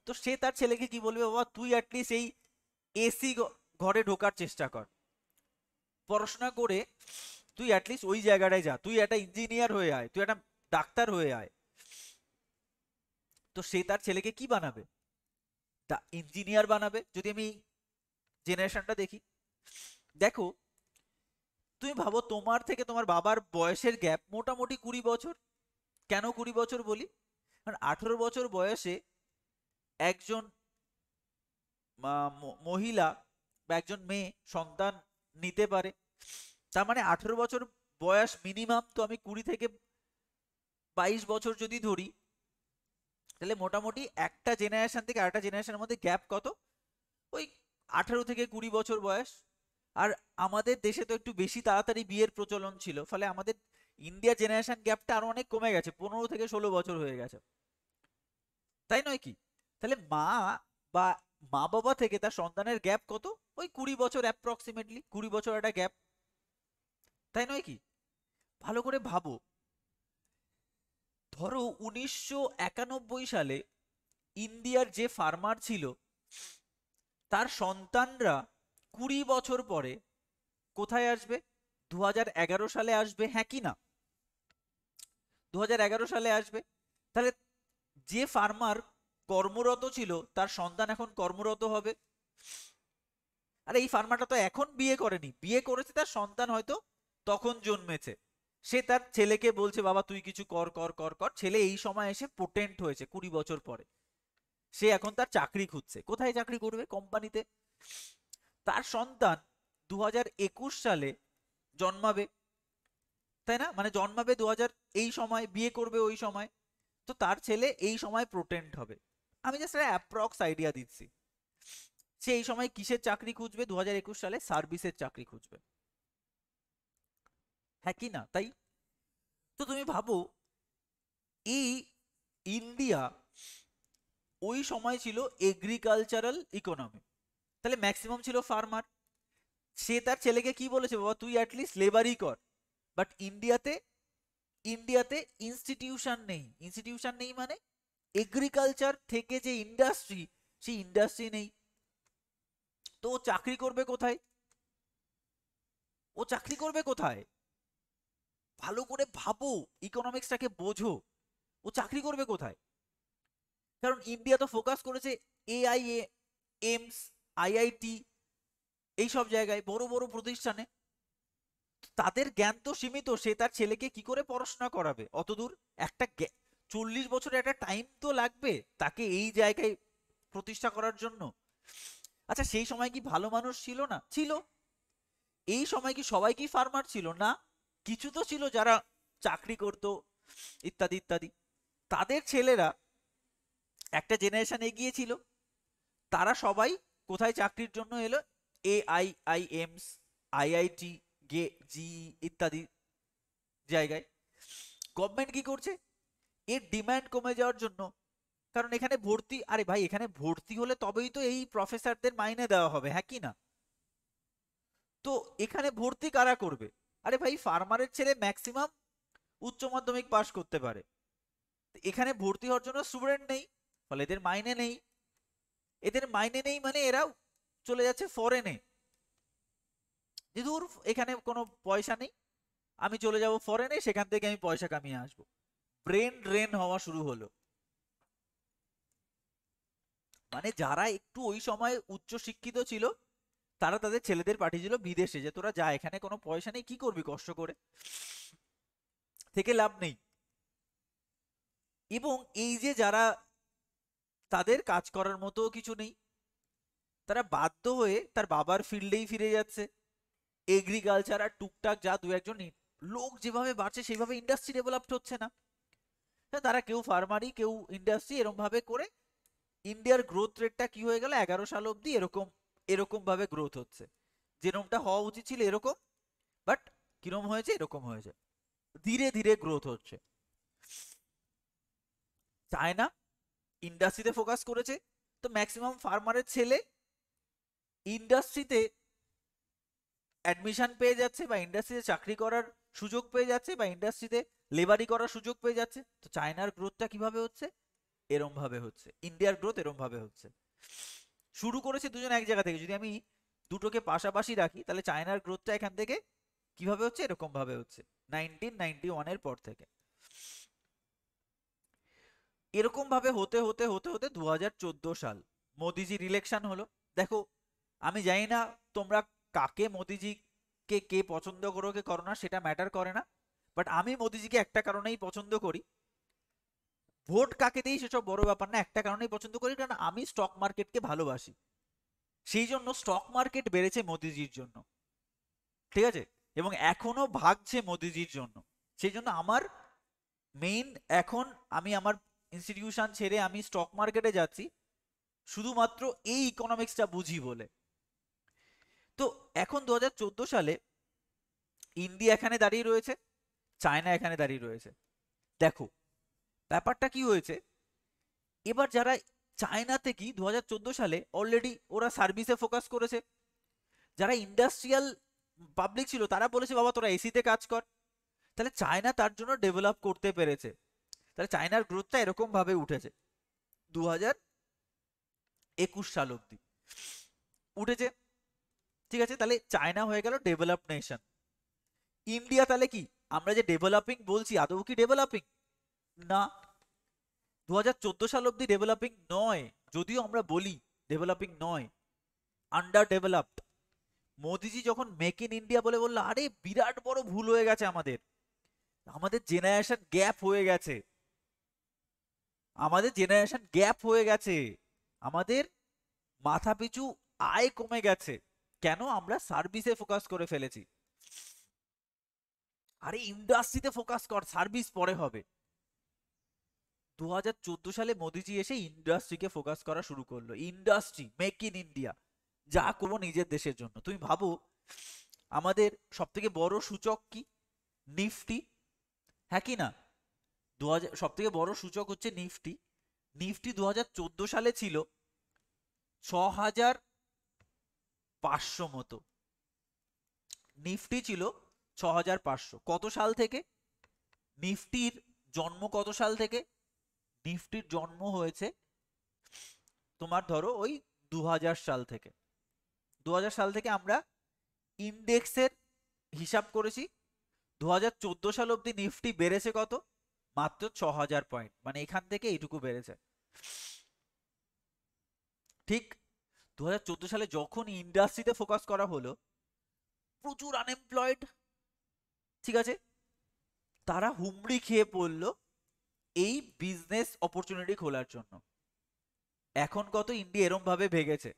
তো সে তার ছেলেকে কি বলবে? বাবা, তুই অ্যাটলিস্ট এই এসি ঘরে ঢোকার চেষ্টা কর, পড়াশোনা করে তুই অ্যাটলিস্ট ওই জায়গাটায় যা, তুই একটা ইঞ্জিনিয়ার হয়ে আয়, তুই একটা ডাক্তার হয়ে আয়। তো সে তার ছেলেকে কি বানাবে? ইঞ্জিনিয়ার বানাবে। যদি আমি জেনারেশনটা দেখি, দেখো, তুমি ভাবো তোমার থেকে তোমার বাবার বয়সের গ্যাপ মোটামুটি 20 বছর। কেন 20 বছর বলি? কারণ 18 বছর বয়সে একজন মহিলা বা একজন মেয়ে সন্তান নিতে পারে। তার মানে 18 বছর বয়স মিনিমাম, তো আমি 20 থেকে 22 বছর যদি ধরি, তাহলে মোটামুটি একটা জেনারেশন থেকে আরেকটা জেনারেশনের মধ্যে গ্যাপ কত? ওই 18 থেকে 20 বছর বয়স। আর আমাদের দেশে তো একটু বেশি তাড়াতাড়ি বিয়ের প্রচলন ছিল, ফলে আমাদের ইন্ডিয়ার জেনারেশন গ্যাপটা আরো অনেক কমে গেছে, 15 থেকে 16 বছর হয়ে গেছে। তাই নয় কি? তাহলে বা মা বাবা থেকে তার সন্তানের গ্যাপ কত? ওই 20 বছর, অ্যাপ্রক্সিমেটলি 20 বছর একটা গ্যাপ। তাই নয় কি? ভালো করে ভাবো, ধরো 1991 সালে ইন্ডিয়ার যে ফার্মার ছিল তার সন্তানরা 20 বছর পরে কোথায় আসবে? 2011 সালে আসবে, হ্যাঁ কি না? 2011 সালে আসবে। তাহলে যে ফার্মার কর্মরত ছিল তার সন্তান এখন কর্মরত হবে। আরে এই ফার্মারটা তো এখন বিয়ে করেনি, বিয়ে করেছে, তার সন্তান হয়তো তখন জন্মেছে। সে তার ছেলেকে বলছে, বাবা তুই কিছু কর কর কর কর। ছেলে এই সময় এসে পোটেন্ট হয়েছে 20 বছর পরে। সে এখন তার চাকরি খুঁজছে, কোথায় চাকরি করবে? কোম্পানিতে। তার সন্তান 2021 সালে জন্মাবে, তাই না? মানে জন্মাবে 2000 এই সময়, বিয়ে করবে ওই সময়। তো তার ছেলে এই সময় প্রোটেন্ট হবে। আমি জাস্ট একটা অ্যাপ্রক্স আইডিয়া দিচ্ছি। সে এই সময় কিসের চাকরি খুঁজবে? 2021 সালে সার্ভিসের চাকরি খুঁজবে, হ্যাঁ কি না? তাই তো তুমি ভাবো, এই ইন্ডিয়া ওই সময় ছিল এগ্রিকালচারাল ইকোনমি, তাহলে ম্যাক্সিমাম ছিল ফার্মার। সে তার ছেলেকে কি বলেছে? বাবা তুই অ্যাটলিস্ট লেবারই কর। বাট ইন্ডিয়াতে ইনস্টিটিউশন নেই মানে এগ্রিকালচার থেকে যে ইন্ডাস্ট্রি, সেই ইন্ডাস্ট্রি নেই। তো ও চাকরি করবে কোথায়? ভালো করে ভাবো, ইকোনমিক্সটাকে বোঝো। ও চাকরি করবে কোথায়? কারণ ইন্ডিয়া তো ফোকাস করেছে এআইএ, এইমস, আইআইটি, এই সব জায়গায় বড় বড় প্রতিষ্ঠানে। তাদের জ্ঞান তো সীমিত, সে তার ছেলেকে কি করে পড়াশোনা করাবে অত দূর? একটা 40 বছরের একটা টাইম তো লাগবে তাকে এই জায়গায় প্রতিষ্ঠা করার জন্য। আচ্ছা সেই সময় কি ভালো মানুষ ছিল না? ছিল। এই সময় কি সবাই কি ফার্মার ছিল না? কিছু তো ছিল যারা চাকরি করত, ইত্যাদি ইত্যাদি। তাদের ছেলেরা একটা জেনারেশন এগিয়ে ছিল, তারা সবাই কোথায় চাকরির জন্য এলো? AIIMS, IIT, জি ইত্যাদি জায়গায়। গভর্নমেন্ট কি করছে? এর ডিমান্ড কমে যাওয়ার জন্য, কারণ এখানে ভর্তি, আরে ভাই এখানে ভর্তি হলে তবেই তো এই প্রফেসরদের মাইনে দেওয়া হবে, হ্যাঁ কি না? তো এখানে ভর্তি কারা করবে? আরে ভাই ফার্মারের ছেলে ম্যাক্সিমাম উচ্চ মাধ্যমিক পাশ করতে পারে, এখানে ভর্তি হওয়ার জন্য স্টুডেন্ট নেই, ফলে এদের মাইনে নেই। এদের মাইনে নেই মানে এরা চলে যাচ্ছে ফরেনে, যে ধুর এখানে কোনো পয়সা নেই, আমি চলে যাব ফরেনে, সেখান থেকে আমি পয়সা কামিয়ে আসবো। ব্রেন ড্রেন হওয়া শুরু হলো। মানে যারা একটু ওই সময় উচ্চ শিক্ষিত ছিল তারা তাদের ছেলেদের পাঠিয়েছিল বিদেশে, যে তোরা যা, এখানে কোনো পয়সা নেই, কি করবি কষ্ট করে, থেকে লাভ নেই। এবং এই যে যারা, তাদের কাজ করার মতো কিছু নেই, তারা বাধ্য হয়ে তার বাবার ফিল্ডেই ফিরে যাচ্ছে। এগ্রিকালচার আর টুকটাক যা দু একজন লোক যেভাবে বাড়ছে সেইভাবে ইন্ডাস্ট্রি ডেভেলপড হচ্ছে না। হ্যাঁ, তারা কেউ ফার্মারি কেউ ইন্ডাস্ট্রি, এরকম ভাবে করে ইন্ডিয়ার গ্রোথ রেটটা কি হয়ে গেল 11 সাল অবধি এরকম এরকম ভাবে গ্রোথ হচ্ছে, যেরকমটা হওয়া উচিত ছিল এরকম, বাট কিরম হয়েছে, এরকম হয়েছে, ধীরে ধীরে গ্রোথ হচ্ছে। চায়না ইন্ডাস্ট্রিতে ফোকাস করেছে, তো ম্যাক্সিমাম ফার্মারের ছেলে ইন্ডাস্ট্রিতে অ্যাডমিশন পেয়ে যাচ্ছে, বা ইন্ডাস্ট্রিতে চাকরি করার সুযোগ পেয়ে যাচ্ছে, বা ইন্ডাস্ট্রিতে লেবারি করার সুযোগ পেয়ে যাচ্ছে। তো চায়নার গ্রোথটা কিভাবে হচ্ছে? এরম ভাবে হচ্ছে। ইন্ডিয়ার গ্রোথ এরম ভাবে হচ্ছে। শুরু করেছে দুজন এক জায়গা থেকে, যদি আমি দুটোকে পাশাপাশি রাখি তাহলে চায়নার গ্রোথটা এখান থেকে কিভাবে হচ্ছে, এরকম ভাবে হচ্ছে 1991-এর পর থেকে। এরকম ভাবে হতে হতে হতে হতে 2014 সাল মোদিজির ইলেকশন হলো। দেখো আমি জানি না তোমরা কাকে মোদিজিকে কে পছন্দ করো কে করো না, সেটা ম্যাটার করে না, বাট আমি মোদিজিকে একটা কারণেই পছন্দ করি। ভোট কাকে দেই সেসব বড় ব্যাপার না, একটা কারণেই পছন্দ করি, কারণ আমি স্টক মার্কেটকে ভালোবাসি। সেই জন্য স্টক মার্কেট বেড়েছে মোদিজির জন্য, ঠিক আছে, এবং এখনো ভাগছে মোদিজির জন্য। সেই জন্য আমার মেইন, এখন আমি আমার ইনস্টিটিউশন ছেড়ে আমি স্টক মার্কেটে যাচ্ছি শুধুমাত্র এই ইকোনমিক্সটা বুঝি বলে। তো এখন 2014 সালে ইন্ডিয়া এখানে দাঁড়িয়ে রয়েছে, চায়না এখানে দাঁড়িয়ে রয়েছে। দেখো ব্যাপারটা কি হয়েছে, এবার যারা চায়নাতে কি 2014 সালে অলরেডি ওরা সার্ভিসে ফোকাস করেছে, যারা ইন্ডাস্ট্রিয়াল পাবলিক ছিল তারা বলেছে বাবা তোরা এসিতে কাজ কর, তাহলে চায়না তার জন্য ডেভেলপ করতে পেরেছে। তাহলে চায়নার গ্রোথটা এরকম ভাবে উঠেছে 2021 সাল অব্দি উঠেছে, ঠিক আছে, তাহলে চায়না হয়ে গেল ডেভেলপ নেশন। ইন্ডিয়া তাহলে কি, আমরা যে ডেভেলপিং বলছি আদৌ কি ডেভেলপিং? না, 2014 সাল অব্দি ডেভেলপিং নয়, যদিও আমরা বলি ডেভেলপিং নয়, আন্ডার ডেভেলপড। মোদিজি যখন মেক ইন ইন্ডিয়া বলে বললো, আরে বিরাট বড় ভুল হয়ে গেছে আমাদের, আমাদের জেনারেশন গ্যাপ হয়ে গেছে, আমাদের জেনারেশন গ্যাপ হয়ে গেছে, আমাদের মাথাপিছু আয় কমে গেছে, কেন? আমরা সার্ভিসে ফোকাস করে ফেলেছি। আরে ইন্ডাস্ট্রিতে ফোকাস কর, সার্ভিস পরে হবে। 2014 সালে মোদিজি এসে ইন্ডাস্ট্রিকে ফোকাস করা শুরু করলো, ইন্ডাস্ট্রি মেক ইন ইন্ডিয়া, যা করবো নিজের দেশের জন্য। তুমি ভাবো আমাদের সব থেকে বড় সূচক কি? নিফটি, হ্যাঁ কি না? সব থেকে বড় সূচক হচ্ছে নিফটি। নিফটি 2014 সালে ছিল 6500 মতো, নিফটি ছিল 6500। কত সাল থেকে? নিফটির জন্ম কত সাল থেকে? নিফটির জন্ম হয়েছে তোমার ধরো ওই 2000 সাল থেকে। 2000 সাল থেকে আমরা ইন্ডেক্সের হিসাব করেছি, 2014 সাল অব্দি নিফটি বেড়েছে কত? মাত্র 6000 পয়েন্ট, মানে এখান থেকে এইটুকু বেড়েছে। ঠিক 2014 সালে যখন ইন্ডাস্ট্রিতে ফোকাস করা হলো, প্রচুর আনএমপ্লয়েড, ঠিক আছে, তারা হুমড়ি খেয়ে পড়লো এই বিজনেস অপরচুনিটি খোলার জন্য। এখন কত ইন্ডিয়া এরম ভাবে ভেগেছে,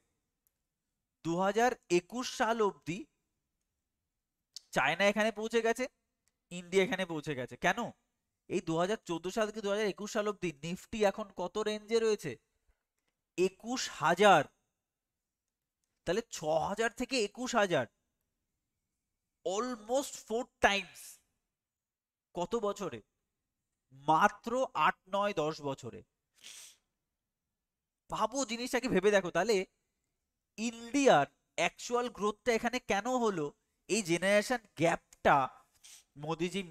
2021 সাল অবধি চায়না এখানে পৌঁছে গেছে, ইন্ডিয়া এখানে পৌঁছে গেছে। কেন? এই 2014 সাল থেকে 2021 সাল অবধি নিফটি এখন কত রেঞ্জে রয়েছে? 21,000। তাহলে 6,000 থেকে 21,000, অলমোস্ট 4 টাইমস। কত বছরে? মাত্র 8, 9, 10 বছরে। ভাবো, জিনিসটাকে ভেবে দেখো তাহলে ইন্ডিয়ার অ্যাকচুয়াল গ্রোথটা এখানে কেন হলো? এই জেনারেশন গ্যাপটা মোদিজি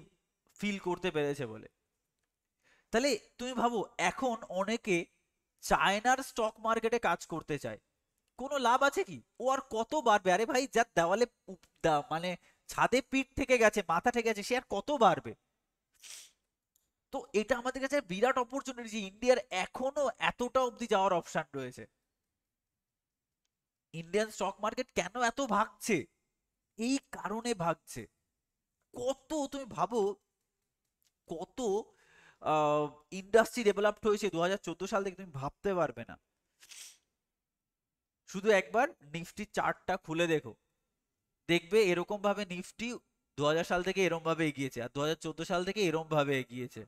ফিল করতে পেরেছে বলে। তাহলে তুমি ভাবো, এখন অনেকে চায়নার স্টক মার্কেটে কাজ করতে চায়, কোনো লাভ আছে কি? ও আর কত বাড়বে? আরে ভাই, যার দেওয়ালে মানে ছাদে পিঠ থেকে গেছে, মাথা থেকে গেছে, সে আর কত বাড়বে? তো এটা আমাদের কাছে বিরাট অপরচুনিটি যে ইন্ডিয়ার এখনো এতটা অবধি যাওয়ার অপশন রয়েছে। ইন্ডিয়ান স্টক মার্কেট কেন এত ভাগছে? এই কারণে ভাগছে। কত তুমি ভাবো, কত ইন্ডাস্ট্রি ডেভেলপড হয়েছে 2014 সাল থেকে, তুমি ভাবতে পারবে না। শুধু একবার নিফটি চার্টটা খুলে দেখো, দেখবে এরকম ভাবে নিফটি 2000 সাল থেকে এরম ভাবে এগিয়েছে, আর 2014 সাল থেকে এরম ভাবে এগিয়েছে।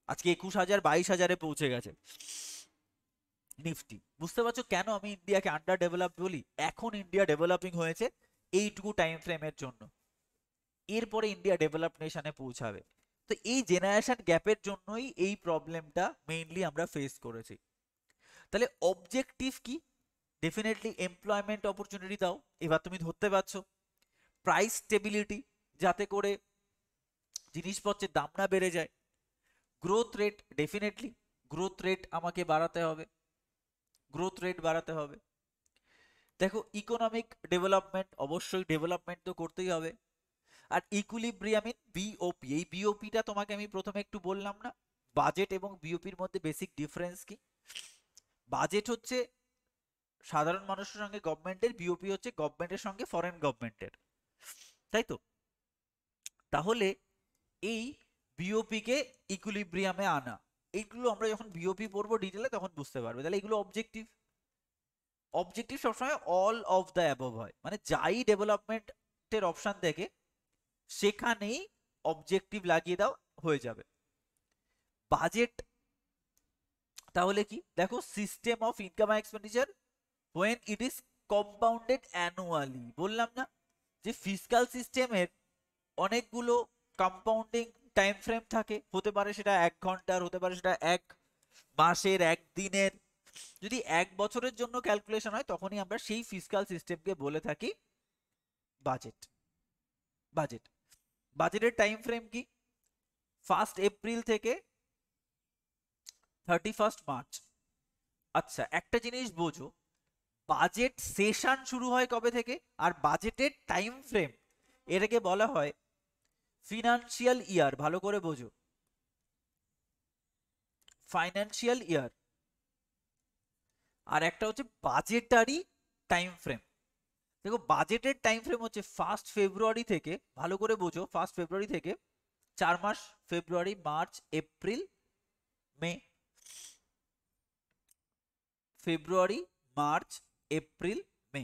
আজকে 21,000, 22,000-এ পৌঁছে গেছে নিফটি। বুঝতে পারছো কেন আমি ইন্ডিয়াকে আন্ডার ডেভেলপড বলি? এখন ইন্ডিয়া ডেভেলপিং হয়েছে এইটুকু টাইম ফ্রেমের জন্য, এরপরে ইন্ডিয়া ডেভেলপ নেশনে পৌঁছাবে। তো এই জেনারেশন গ্যাপের জন্যই এই প্রবলেমটা মেইনলি আমরা ফেস করেছি। তাহলে অবজেক্টিভ কি? ডেফিনেটলি এমপ্লয়মেন্ট অপরচুনিটি দাও, এবার তুমি ধরতে পারছো। প্রাইস স্টেবিলিটি, যাতে করে জিনিসপত্রের দাম না বেড়ে যায়। Growth rate, definitely growth rate আমাকে বাড়াতে হবে, গ্রোথ রেট বাড়াতে হবে। দেখো, ইকোনমিক ডেভেলপমেন্ট, অবশ্যই ডেভেলপমেন্ট তো করতেই হবে। আর ইকুইলিব্রিয়াম ইন বিওপি, এই বিওপিটা তোমাকে আমি প্রথমে একটু বললাম না, বাজেট এবং বিওপির মধ্যে বেসিক ডিফারেন্স কি? বাজেট হচ্ছে সাধারণ মানুষের সঙ্গে গভর্নমেন্টের, বিওপি হচ্ছে গভর্নমেন্টের সঙ্গে ফরেন গভর্নমেন্টের, তাই তো? তাহলে এই বিওপি কে ইকুইলিব্রিয়ামে আনা, এইগুলো আমরা যখন বিওপি পড়বো ডিটেলে তখন বুঝতে পারবে। তাহলে এগুলো অবজেক্টিভ। অবজেক্টিভ সবসময় অল অফ দ্য অ্যাবভ হয়, মানে যাই ডেভেলপমেন্টের অপশন দেখে সেখানেই অবজেক্টিভ লাগিয়ে দাও, হয়ে যাবে। বাজেট তাহলে কি? দেখো, system of income and expenditure when it is compounded annually। বললাম না যে ফিসকাল সিস্টেমের অনেকগুলো কম্পাউন্ডিং টাইম ফ্রেম থাকে, হতে পারে সেটা 1 ঘন্টার, হতে পারে সেটা 1 মাসের, 1 দিনের। যদি 1 বছরের জন্য ক্যালকুলেশন হয় তখনই আমরা সেই ফিসকাল সিস্টেমকে বলে থাকি বাজেট। বাজেট বাজেটের টাইম ফ্রেম কি? 1 এপ্রিল থেকে 31 মার্চ। আচ্ছা, একটা জিনিস বোঝো, বাজেট সেশন শুরু হয় কবে থেকে, আর বাজেটের টাইম ফ্রেম, এটাকে বলা হয় ফিনান্সিয়াল ইয়ার। ভালো করে বোঝো, ফাইন্যান্সিয়াল ইয়ার। আর একটা হচ্ছে বাজেটারি টাইম ফ্রেম। দেখো, বাজেটের টাইম ফ্রেম হচ্ছে 1 ফেব্রুয়ারি থেকে, ভালো করে বোঝো, 1 ফেব্রুয়ারি থেকে 4 মাস, ফেব্রুয়ারি, মার্চ, এপ্রিল, মে। ফেব্রুয়ারি, মার্চ, এপ্রিল, মে।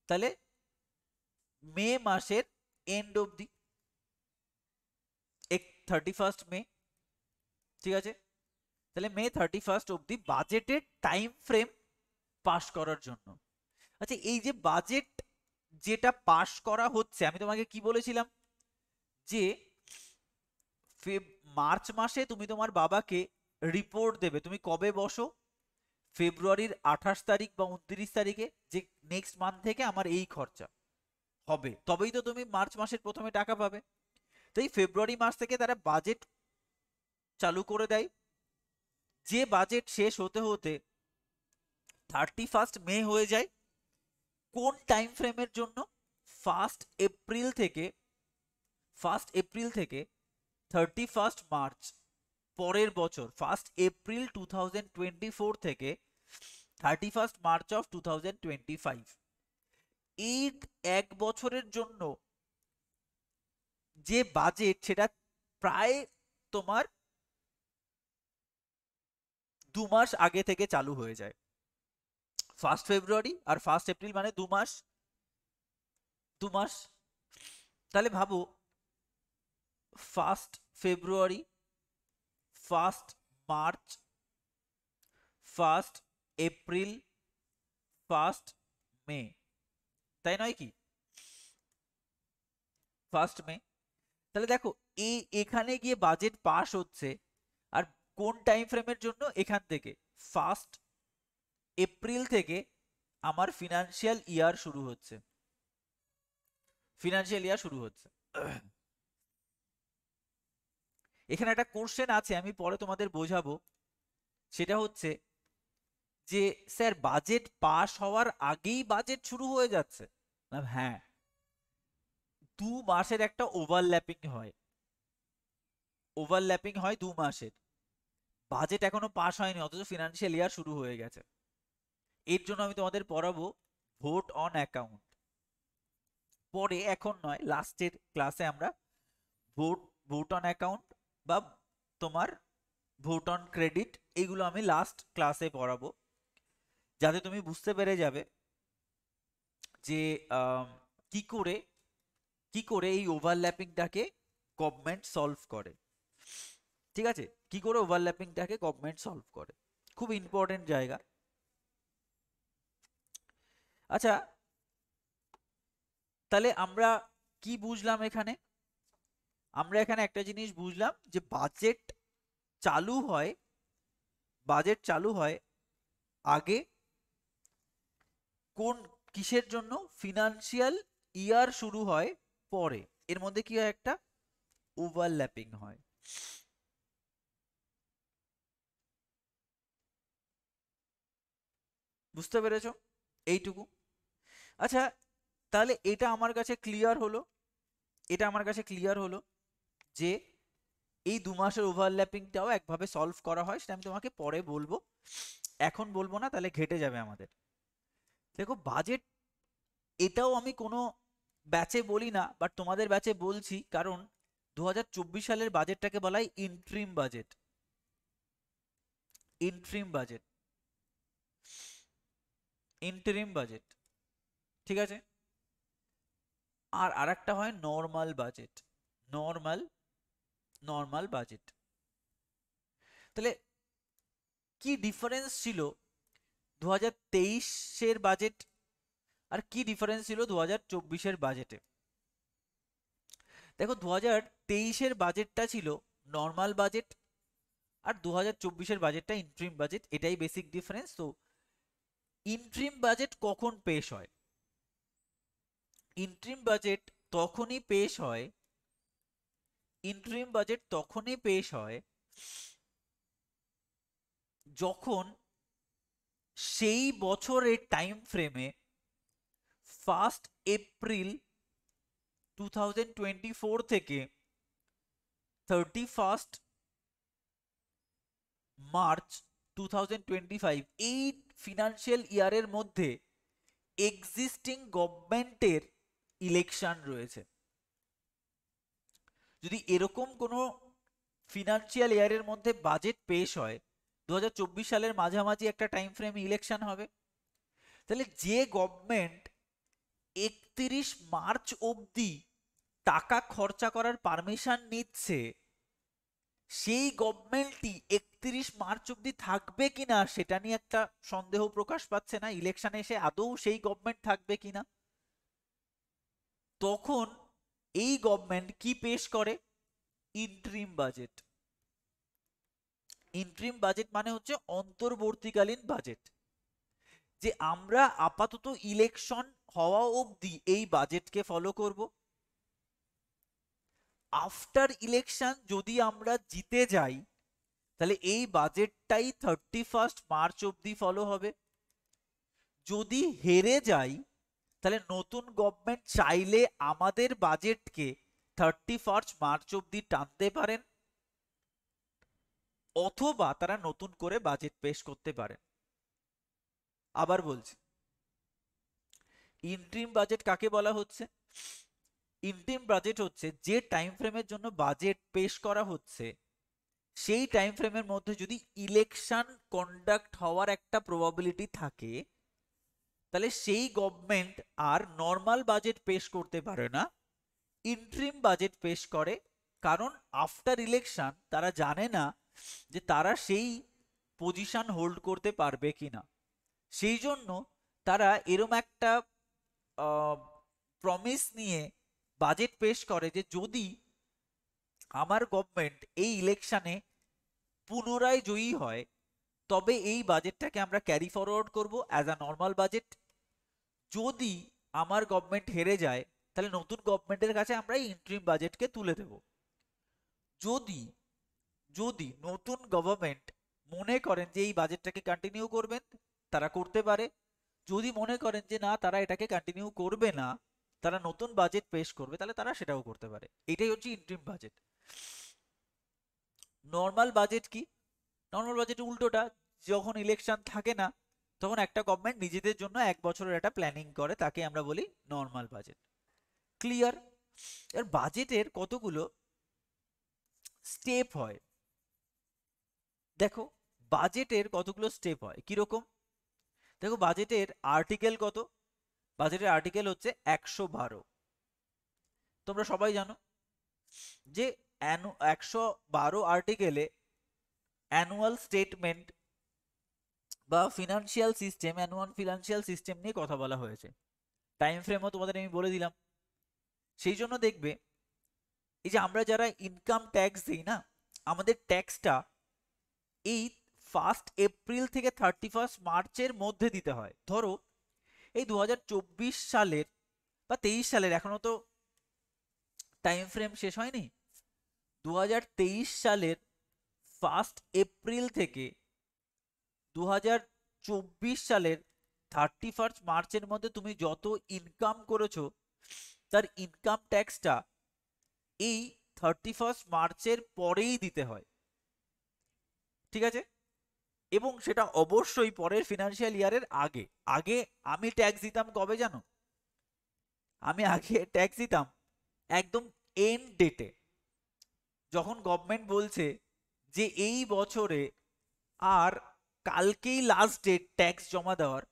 তাহলে মে মাসের এন্ড অবধি, 31 মে, ঠিক আছে? তাহলে মে 31 অবধি বাজেটের টাইম ফ্রেম পাস করার জন্য। আচ্ছা, এই যে বাজেট যেটা পাস করা হচ্ছে, আমি তোমাকে কি বলেছিলাম যে মার্চ মাসে তুমি তোমার বাবাকে রিপোর্ট দেবে। তুমি কবে বসো? ফেব্রুয়ারির 28 তারিখ বা 29 তারিখে, যে নেক্সট মান্থ থেকে আমার এই খরচা হবে, তবেই তো তুমি মার্চ মাসের প্রথমে টাকা পাবে। তো এই ফেব্রুয়ারি মাস থেকে তারা বাজেট চালু করে দেয়, যে বাজেট শেষ হতে হতে 31 মে হয়ে যায়। কোন টাইম ফ্রেমের জন্য? ফার্স্ট এপ্রিল থেকে 31 মার্চ, পরের বছর 1 এপ্রিল 2024 থেকে 31 মার্চ অফ 2025। এই 1 বছরের জন্য যে বাজেট সেটা প্রায় তোমার 2 মাস আগে থেকে চালু হয়ে যায়। 1 ফেব্রুয়ারি আর 1 এপ্রিল মানে 2 মাস। 2 মাস। তাহলে ভাবো 1 ফেব্রুয়ারি, 1 মার্চ, 1 এপ্রিল, 1 মে, তাই নয় কি? 1 মে। তাহলে দেখো এই এখানে গিয়ে বাজেট পাস হচ্ছে, আর কোন টাইম ফ্রেমের জন্য? এখান থেকে 1 এপ্রিল থেকে আমার ফিনান্সিয়াল ইয়ার শুরু হচ্ছে। ফিনান্সিয়াল ইয়ার শুরু হচ্ছে। এখানে একটা কোশ্চেন আছে, আমি পরে তোমাদের বোঝাবো। সেটা হচ্ছে যে স্যার বাজেট পাস হওয়ার আগেই বাজেট শুরু হয়ে যাচ্ছে? হ্যাঁ, 2 মাসের একটা ওভারল্যাপিং হয়। ওভারল্যাপিং হয় 2 মাসের। বাজেট এখনো পাস হয়নি অথচ ফিনান্সিয়াল ইয়ার শুরু হয়ে গেছে। এর জন্য আমি তোমাদের পড়াবো ভোট অন অ্যাকাউন্ট। পরে, এখন নয়, লাস্টের ক্লাসে আমরা ভোট ভোট অন অ্যাকাউন্ট বা তোমার ভোট অন ক্রেডিট, এইগুলো আমি লাস্ট ক্লাসে পড়াবো, যাতে তুমি বুঝতে পেরে যাবে যে কি করে কি করে এই ওভারল্যাপিংটাকে গভর্নমেন্ট সলভ করে। ঠিক আছে? কি করে ওভারল্যাপিংটাকে গভর্নমেন্ট সলভ করে, খুব ইম্পর্টেন্ট জায়গা। আচ্ছা, তাহলে আমরা কি বুঝলাম এখানে? আমরা এখানে একটা জিনিস বুঝলাম যে চালু হয় বাজেট চালু হয় আগে। কোন কিসের জন্য? ফিনান্সিয়াল ইয়ার শুরু হয় পরে। এর মধ্যে কি হয়? একটা ওভারল্যাপিং হয়। বুঝতে পেরেছো এইটুকু? আচ্ছা, তাহলে এটা আমার কাছে ক্লিয়ার হলো। এটা আমার কাছে ক্লিয়ার হলো যে এই 2 মাসের ওভারল্যাপিংটাও একভাবে সলভ করা হয়, সেটা আমি তোমাকে পরে বলবো, এখন বলবো না, তাহলে ঘেটে যাবে আমাদের। দেখো বাজেট, এটাও আমি কোনো ব্যাচে বলি না, বাট তোমাদের ব্যাচে বলছি, কারণ 2024 সালের বাজেটটাকে বলা হয় interim budget. Interim budget, interim budget. ঠিক আছে? আর আরেকটা হয় normal budget. Normal normal budget. তাহলে কি ডিফারেন্স ছিল 2023-এর বাজেট আর কি ডিফারেন্স ছিল 2024-এর বাজেটে? দেখো 2023-এর বাজেটটা ছিল নর্মাল বাজেট, আর 2024-এর বাজেটটা ইন্ট্রিম বাজেট, এটাই বেসিক ডিফারেন্স। তো ইন্ট্রিম বাজেট কখন পেশ হয়? ইন্ট্রিম বাজেট তখনই পেশ হয় ইন্ট্রিম বাজেট তখনই পেশ হয় যখন সেই বছরের টাইম ফ্রেমে 1 এপ্রিল 2024 থেকে 31 মার্চ 2025, এই ফিনান্সিয়াল ইয়ারের মধ্যে এক্সিস্টিং গভর্নমেন্টের ইলেকশন রয়েছে। যদি এরকম কোনো ফিনান্সিয়াল ইয়ারের মধ্যে বাজেট পেশ হয়, 2024 সালের মাঝামাঝি একটা টাইম ফ্রেমে ইলেকশন হবে, তাহলে যে গভর্নমেন্ট 31 মার্চ অবধি টাকা খরচা করার পারমিশন নিচ্ছে, সেই গভর্নমেন্টই 31 মার্চ অবধি থাকবে কিনা সেটা নিয়ে একটা সন্দেহ প্রকাশ পাচ্ছে না, ইলেকশনে এসে আদৌ সেই গভর্নমেন্ট থাকবে কিনা। তখন এই গভর্নমেন্ট কি পেশ করে? Interim budget. ইন্ট্রিম বাজেট মানে হচ্ছে অন্তর্বর্তীকালীন বাজেট, যে আমরা আপাতত ইলেকশন হওয়া অবধি এই বাজেটকে ফলো করব। আফটার ইলেকশন যদি আমরা জিতে যাই, তাহলে এই বাজেটটাই 31 মার্চ অবধি ফলো হবে। যদি হেরে যাই, তাহলে নতুন গভর্নমেন্ট চাইলে আমাদের বাজেটকে 31 মার্চ অবধি টানতে পারেন, অথবা তারা নতুন করে বাজেট পেশ করতে পারেন। আবার বলছি, ইন্ট্রিম বাজেট কাকে বলা হচ্ছে? ইন্টিম বাজেট হচ্ছে যে টাইম ফ্রেমের জন্য বাজেট পেশ করা হচ্ছে, সেই টাইম ফ্রেমের মধ্যে যদি ইলেকশন কন্ডাক্ট হওয়ার একটা প্রবাবিলিটি থাকে, তাহলে সেই গভর্নমেন্ট আর নর্মাল বাজেট পেশ করতে পারে না, ইন্ট্রিম বাজেট পেশ করে। কারণ আফটার ইলেকশন তারা জানে না যে তারা সেই পজিশন হোল্ড করতে পারবে কিনা। সেই জন্য তারা এরম একটা প্রমিস নিয়ে বাজেট পেশ করে যে যদি আমার গভর্নমেন্ট এই ইলেকশনে পুনরায় জয়ী হয়, তবে এই বাজেটটাকে আমরা ক্যারি ফরওয়ার্ড করব অ্যাজ আ নর্মাল বাজেট। যদি আমার গভর্নমেন্ট হেরে যায়, তাহলে নতুন গভর্নমেন্টের কাছে আমরা এই ইন্টারিম বাজেটকে তুলে দেব। যদি যদি নতুন গভর্নমেন্ট মনে করেন যে এই বাজেটটাকে কন্টিনিউ করবেন, তারা করতে পারে। যদি মনে করেন যে না, তারা এটাকে কন্টিনিউ করবে না, তারা নতুন বাজেট পেশ করবে, তাহলে তারা সেটাও করতে পারে। এটাই হচ্ছে ইন্টারিম বাজেট। নর্মাল বাজেট কি? নর্মাল বাজেট উল্টোটা, যখন ইলেকশন থাকে না তখন একটা গভর্নমেন্ট নিজেদের জন্য এক বছরের একটা প্ল্যানিং করে, তাকে আমরা বলি নর্মাল বাজেট। ক্লিয়ার? এর বাজেটের কতগুলো স্টেপ হয় দেখো। বাজেটের কতগুলো স্টেপ হয় কিরকম দেখো। বাজেটের আর্টিকেল কত? বাজেটের আর্টিকেল হচ্ছে 112। তোমরা সবাই জানো যে 112 আর্টিকেলে অ্যানুয়াল স্টেটমেন্ট বা financial system, annual financial system নিয়ে কথা বলা হয়েছে। টাইম ফ্রেমও তোমাদের আমি বলে দিলাম। সেই জন্য দেখবে এই যে আমরা যারা ইনকাম ট্যাক্স দিই না, আমাদের ট্যাক্সটা এই 1 এপ্রিল থেকে 31 মার্চের মধ্যে দিতে হয়। ধরো এই 2024 সালের বা 23 সালের, এখনো তো টাইম ফ্রেম শেষ হয়নি, 2023 সালের 1 এপ্রিল থেকে 2024 সালের 31 মার্চের মধ্যে তুমি যত ইনকাম করেছো, তার ইনকাম ট্যাক্সটা এই 31 মার্চের পরেই দিতে হয়। ঠিক আছে? এবং সেটা অবশ্যই পরের ফিনান্সিয়াল ইয়ারের আগে। আগে আমি ট্যাক্স দিতাম কবে জানো? আমি আগে ট্যাক্স দিতাম একদম এন্ড ডেটে, যখন গভর্নমেন্ট বলছে যে এই বছরে আর কালকেই লাস্ট ডেট ট্যাক্স জমা দেওয়ার,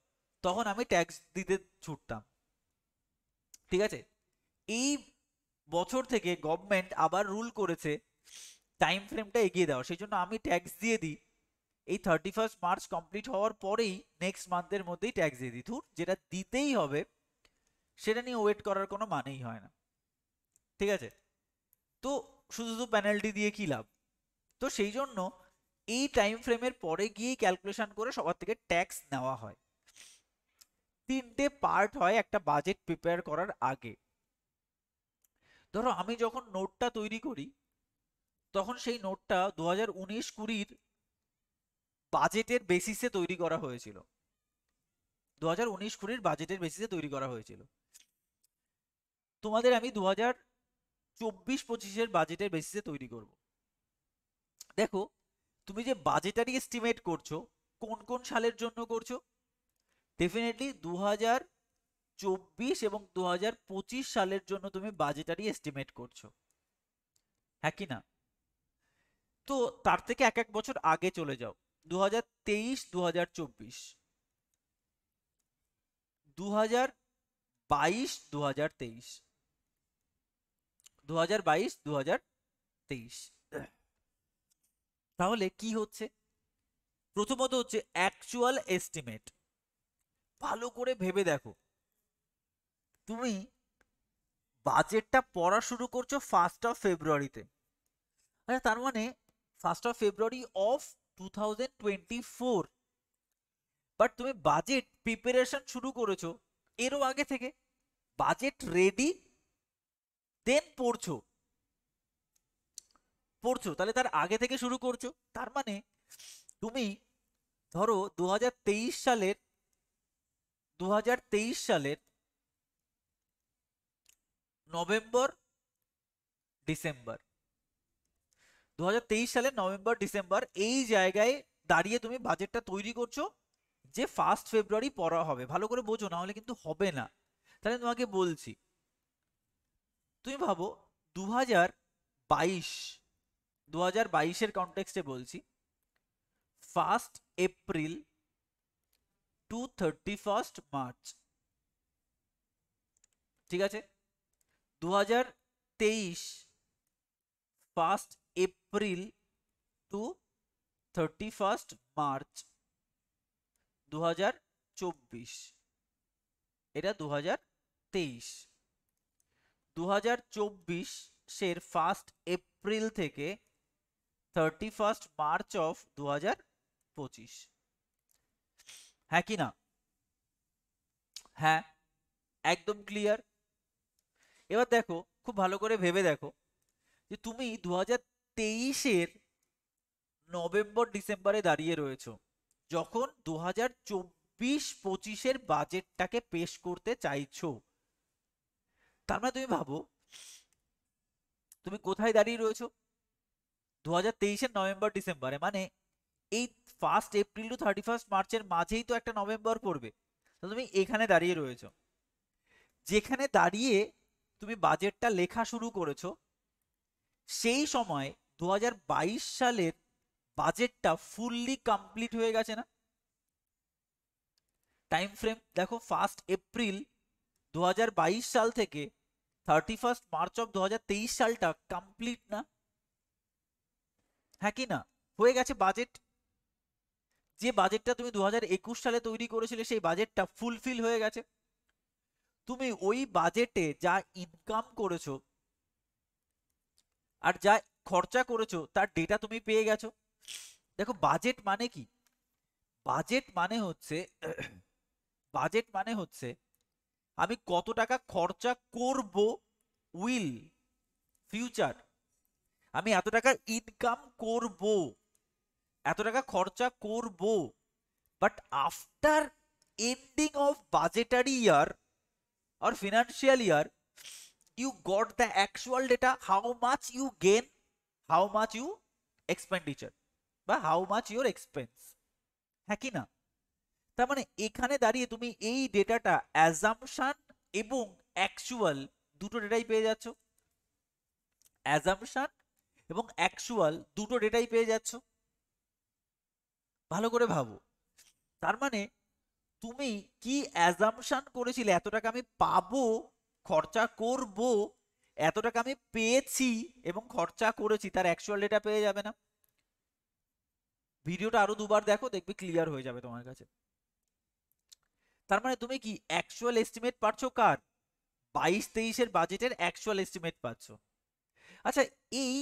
তখন আমি ট্যাক্স দিতে ছুটতাম। ঠিক আছে? এই বছর থেকে গভর্নমেন্ট আবার রুল করেছে টাইম ফ্রেমটা এগিয়ে দেওয়া, সেই জন্য আমি ট্যাক্স দিয়ে দিই এই 31 মার্চ কমপ্লিট হওয়ার পরেই, নেক্সট মান্থের মধ্যেই ট্যাক্স দিয়ে দিই। ধুর, যেটা দিতেই হবে সেটা নিয়ে ওয়েট করার কোনো মানেই হয় না। ঠিক আছে? তো শুধু শুধু পেনাল্টি দিয়ে কি লাভ? তো সেই জন্য এই টাইম ফ্রেমের পরে গিয়েই ক্যালকুলেশন করে সবার থেকে ট্যাক্স নেওয়া হয়। 3টে পার্ট হয় একটা বাজেট প্রিপেয়ার করার আগে। ধরো আমি যখন নোটটা তৈরি করি, তখন সেই নোটটা 2019-20 বাজেটের বেসিসে তৈরি করা হয়েছিল। 2019-20 বাজেটের বেসিসে তৈরি করা হয়েছিল। তোমাদের আমি 2024-25 বাজেটের বেসিসে তৈরি করব। দেখো, তুমি যে বাজেটারি এস্টিমেট করছো, কোন কোন সালের জন্য করছো? ডেফিনেটলি 2024 এবং 2025 সালের জন্য তুমি বাজেটারি এস্টিমেট করছো, হ্যাঁ কি না? তো তার থেকে এক এক বছর আগে চলে যাও। 2023, 2024, 2022, 2023, 2022, 2023। তাহলে কি হচ্ছে? প্রথমত হচ্ছে অ্যাকচুয়াল এস্টিমেট। ভালো করে ভেবে দেখো, তুমি বাজেটটা পড়া শুরু করছো 1 ফেব্রুয়ারিতে। আচ্ছা, তার মানে 1 ফেব্রুয়ারি অফ 2024, বাট তুমি বাজেট প্রিপারেশন শুরু করেছো এরও আগে থেকে। বাজেট রেডি, দেন পড়ছো। তাহলে তার আগে থেকে শুরু করছো। তার মানে তুমি ধরো 2023 সালের নভেম্বর ডিসেম্বর, 2023 সালের নভেম্বর ডিসেম্বর এই জায়গায় দাঁড়িয়ে তুমি বাজেটটা তৈরি করছো যে 1 ফেব্রুয়ারি পড়া হবে। ভালো করে বোঝো, না হলে কিন্তু হবে না। তাহলে তোমাকে বলছি, তুমি ভাবো 2022 2022-এর কনটেক্সটে বলছি, 1 এপ্রিল টু 31 মার্চ, ঠিক আছে? 2023 1 এপ্রিল টু 31 মার্চ 2024, এটা 2023। 2024-এর 1 এপ্রিল থেকে 31 মার্চ অফ 2025, হ্যাঁ কি না? হ্যাঁ, একদম ক্লিয়ার। এবার দেখো, খুব ভালো করে ভেবে দেখো যে তুমি 2023-এর নভেম্বর ডিসেম্বরে দাঁড়িয়ে রয়েছো, যখন 2024-25-এর বাজেটটাকে পেশ করতে চাইছো। তার মানে তুমি ভাবো তুমি কোথায় দাঁড়িয়ে রয়েছো 2023-এর নভেম্বর ডিসেম্বরে, মানে এই 1 এপ্রিল টু 31 মার্চের মাঝেই তো একটা নভেম্বর পড়বে। তো তুমি এখানে দাঁড়িয়ে রয়েছো, যেখানে দাঁড়িয়ে তুমি বাজেটটা লেখা শুরু করেছো, সেই সময় 2022 সালের বাজেটটা ফুললি কমপ্লিট হয়ে গেছে না? টাইম ফ্রেম দেখো, 1 এপ্রিল 2022 সাল থেকে 31 মার্চ অফ 2023 সালটা কমপ্লিট না? হ্যাঁ কি না? হয়ে গেছে বাজেট। যে বাজেটটা তুমি 2021 সালে তৈরি করেছিলে, সেই বাজেটটা ফুলফিল হয়ে গেছে। তুমি ওই বাজেটে যা ইনকাম করেছো আর যা খরচা করেছো তার ডেটা তুমি পেয়ে গেছো। দেখো, বাজেট মানে কি? বাজেট মানে হচ্ছে বাজেট মানে হচ্ছে আমি কত টাকা খরচা করব, উইল, ফিউচার, আমি এত টাকা ইনকাম করব, এত টাকা খরচা করব, but after ending of budgetary year or financial year, you got the actual data, how much you gain, how much you expenditure, বা how much your expense, হ্যাঁ কি না? তার মানে এখানে দাঁড়িয়ে তুমি এই ডেটাটা অ্যাজাম্পশন এবং অ্যাকচুয়াল দুটো ডেটাই পেয়ে যাচ্ছ। অ্যাজাম্পশন এবং অ্যাকচুয়াল দুটো ডেটাই পেয়ে যাচ্ছ। ভালো করে ভাবো, তার মানে তুমি কি অ্যাজাম্পশন করেছিলে এত টাকা আমি পাবো, খরচা করব, এত টাকা আমি পেয়েছি এবং খরচা করেছি, তার অ্যাকচুয়াল ডেটা পেয়ে যাবে না? ভিডিওটা আরো দুবার দেখো, দেখবে ক্লিয়ার হয়ে যাবে তোমার কাছে। তার মানে তুমি কি অ্যাকচুয়াল এস্টিমেট পাচ্ছ কার? 22-23-এর বাজেটের অ্যাকচুয়াল এস্টিমেট পাচ্ছ। আচ্ছা, এই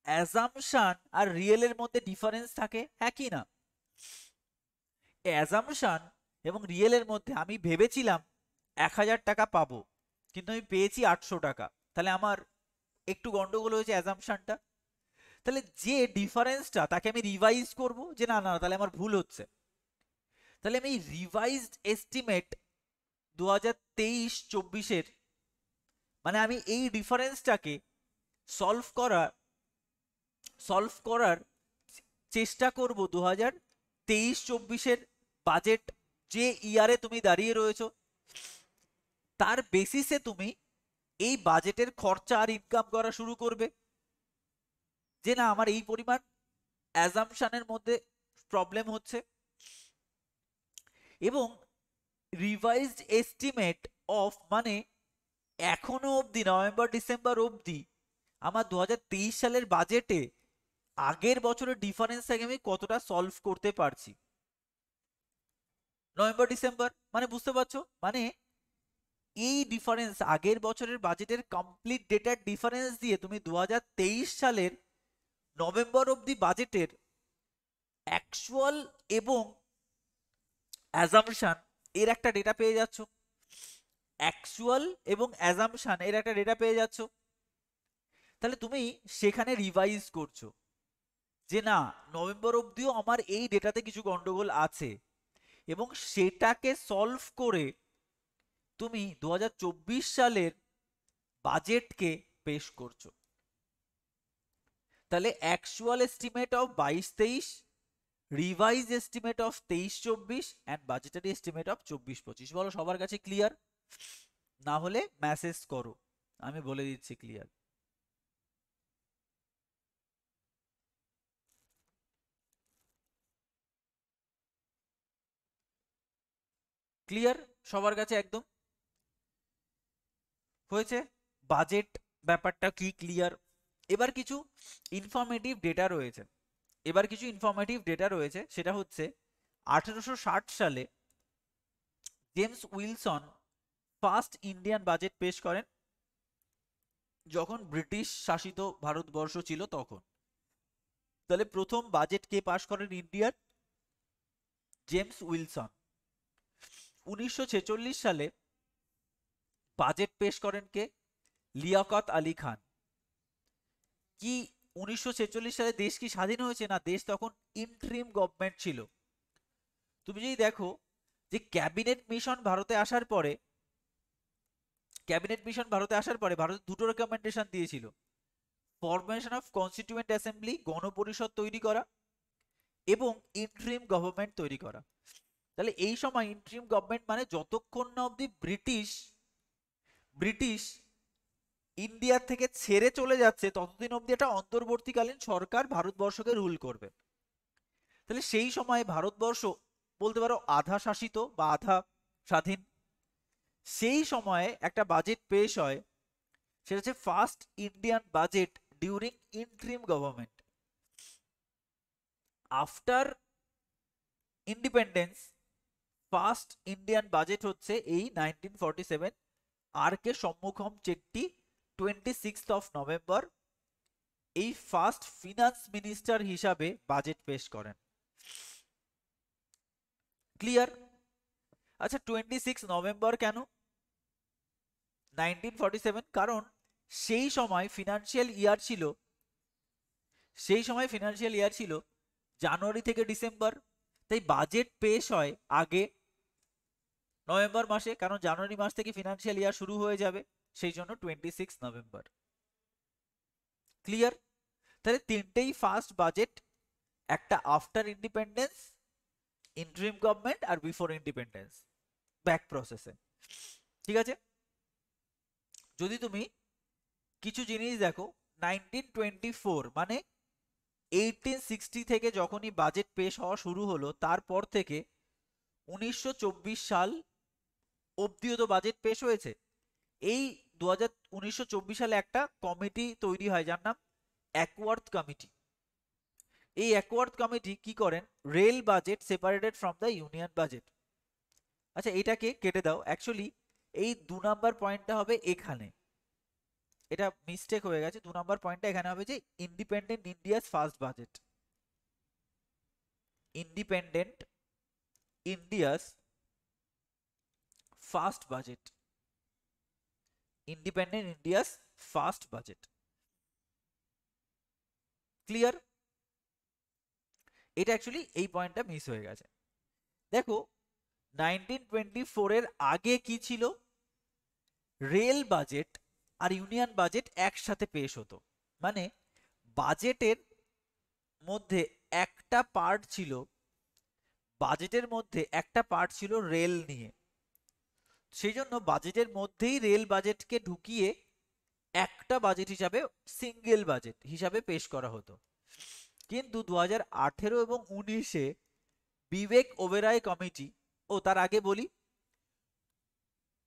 অ্যাজাম্পশন আর রিয়েলের মধ্যে ডিফারেন্স থাকে, হ্যাঁ কি না? অ্যাজাম্পশন এবং রিয়েলের মধ্যে আমি ভেবেছিলাম 1000 টাকা পাবো, কিন্তু আমি পেয়েছি 800 টাকা, তাহলে আমার একটু গন্ডগোল হয়েছে অ্যাজাম্পশনটা। তাহলে যে ডিফারেন্সটা তাকে আমি রিভাইজ করব, যে না না তাহলে আমার ভুল হচ্ছে। তাহলে আমি রিভাইজড এস্টিমেট 2023-24-এর, মানে আমি এই ডিফারেন্সটাকে সলভ করার চেষ্টা করব 2023-24-এর বাজেট যে ইয়ারে তুমি দাঁড়িয়ে রয়েছো, তার বেসিসে তুমি এই বাজেটের খরচা আর ইনকাম করা শুরু করবে। যে না, আমার এই পরিমাণ অ্যাজাম্পশনের মধ্যে প্রবলেম হচ্ছে, এবং রিভাইজড এস্টিমেট অফ, মানে এখনো অবধি নভেম্বর ডিসেম্বর অবধি আমার 2023 সালের বাজেটে আগের বছরের ডিফারেন্সটাকে আমি কতটা সলভ করতে পারছি নভেম্বর ডিসেম্বর, মানে বুঝতে পারছো? মানে এই ডিফারেন্স, আগের বছরের বাজেটের কমপ্লিট ডেটার ডিফারেন্স দিয়ে তুমি 2023 সালের নভেম্বর অবধি বাজেটের অ্যাকচুয়াল এবং অ্যাজাম্পশন এর একটা ডেটা পেয়ে যাচ্ছ। অ্যাকচুয়াল এবং অ্যাজাম্পশন এর একটা ডেটা পেয়ে যাচ্ছ। তাহলে তুমি সেখানে রিভাইজ করছো যে না, নভেম্বর অবধিও আমার এই ডেটাতে কিছু গন্ডগোল আছে, এবং সেটাকে সলভ করে তুমি 2024 সালের বাজেটকে পেশ করছো। তাহলে actual estimate of 22-23, revise estimate of 23-24 and budgetary estimate of 24-25। বলো সবার কাছে ক্লিয়ার? না হলে মেসেজ করো। আমি বলে দিচ্ছি, ক্লিয়ার। ক্লিয়ার সবার কাছে একদম হয়েছে? বাজেট ব্যাপারটা কি ক্লিয়ার? এবার কিছু ইনফরমেটিভ ডেটা রয়েছে। সেটা হচ্ছে 1860 সালে James Wilson first Indian budget পেশ করেন, যখন ব্রিটিশ শাসিত ভারতবর্ষ ছিল তখন। তাহলে প্রথম বাজেট কে পাশ করেন ইন্ডিয়ার? James Wilson. 1946 সালে বাজেট পেশ করেন কে? লিয়াকত আলী খান। কি 1946 সালে দেশ কি স্বাধীন হয়েছে? না, দেশ তখন ইন্টারিম গভর্নমেন্ট ছিল। তুমি যদি দেখো যে ক্যাবিনেট মিশন ভারতে আসার পরে ভারত দুটো রেকমেন্ডেশন দিয়েছিল: ফরমেশন অফ কনস্টিটিউয়েন্ট অ্যাসেম্বলি, গণপরিষদ তৈরি করা, এবং ইন্টারিম গভর্নমেন্ট তৈরি করা। তাহলে এই সময় ইন্টারিম গভর্নমেন্ট মানে যতক্ষণ না অবধি ব্রিটিশ ইন্ডিয়া থেকে ছেড়ে চলে যাচ্ছে ততদিন অবধি একটা অন্তর্বর্তীকালীন সরকার ভারতবর্ষকে রুল করবে। তাহলে সেই সময় ভারতবর্ষ বলতে পারো আধা শাসিত বা আধা স্বাধীন। সেই সময়ে একটা বাজেট পেশ হয়, সেটা হচ্ছে first Indian budget during interim government. After independence first Indian budget হচ্ছে এই 1947 আর কে সম্মুখম চেট্টি 26 নভেম্বর এই ফার্স্ট ফিনান্স মিনিস্টার হিসাবে বাজেট পেশ করেন। ক্লিয়ার? আচ্ছা, 26 নভেম্বর কেন 1947? কারণ সেই সময় ফিনান্সিয়াল ইয়ার ছিল জানুয়ারি থেকে ডিসেম্বর। তাই বাজেট পেশ হয় আগে নভেম্বর মাসে, কারণ জানুয়ারি মাস থেকে ফিনান্সিয়াল ইয়ার শুরু হয়ে যাবে, সেই জন্য 26 নভেম্বর। ক্লিয়ার? তাহলে তিনটেই ফার্স্ট বাজেট, একটা আফটার ইন্ডিপেন্ডেন্স, ইন্টারিম গভর্নমেন্ট, আর বিফোর ইন্ডিপেন্ডেন্স, ব্যাক প্রসেসে। ঠিক আছে? যদি তুমি কিছু জিনিস দেখো, 1924 মানে 1860 থেকে যখনই বাজেট পেশ হওয়া শুরু হলো, তারপর থেকে 1924 সাল অব্দিও তো বাজেট পেশ হয়েছে। এই 1924 সালে একটা কমিটি তৈরি হয় যার নাম অ্যাকওয়ার্থ কমিটি। এই অ্যাকওয়ার্থ কমিটি কি করেন? Rail budget separated from the union budget. আচ্ছা, এটাকে কেটে দাও, অ্যাকচুয়ালি এই 2 নম্বর পয়েন্টটা হবে এখানে, এটা মিস্টেক হয়ে গেছে। 2 নম্বর পয়েন্টটা এখানে হবে যে independent India's first budget. Independent India's first budget. Independent India's first budget. Clear? এটা অ্যাকচুয়ালি এই পয়েন্টটা মিস হয়ে গেছে। দেখো 1924 এর আগে কি ছিল? রেল বাজেট আর ইউনিয়ন বাজেট একসাথে পেশ হতো। মানে বাজেটের মধ্যে একটা পার্ট ছিল রেল নিয়ে। সেই জন্য বাজেটের মধ্যেই রেল বাজেটকে ঢুকিয়ে একটা বাজেট হিসাবে, সিঙ্গেল বাজেট হিসাবে পেশ করা হতো। কিন্তু 2018 এবং 19-এ বিবেক ওবেরয় কমিটি, তার আগে বলি,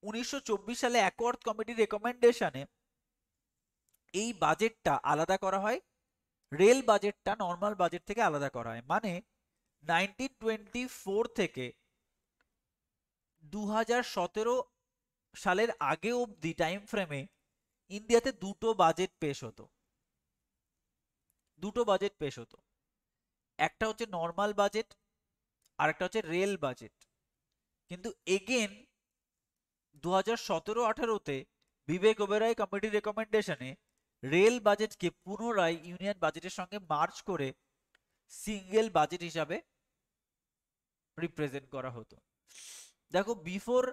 1924 সালে অ্যাকওয়ার্থ কমিটির রেকমেন্ডেশনে এই বাজেটটা আলাদা করা হয়, রেল বাজেটটা নর্মাল বাজেট থেকে আলাদা করা হয়। মানে 1924 থেকে 2017 সালের আগে অবধি টাইম ফ্রেমে ইন্ডিয়াতে দুটো বাজেট পেশ হতো। একটা হচ্ছে নর্মাল বাজেট আর একটা হচ্ছে রেল বাজেট। কিন্তু এগেন 2017-18-তে বিবেক ওবেরয় কমিটির রেকমেন্ডেশনে রেল বাজেটকে পুনরায় ইউনিয়ন বাজেটের সঙ্গে মার্চ করে সিঙ্গেল বাজেট হিসাবে রিপ্রেজেন্ট করা হতো। দেখো, বিফোর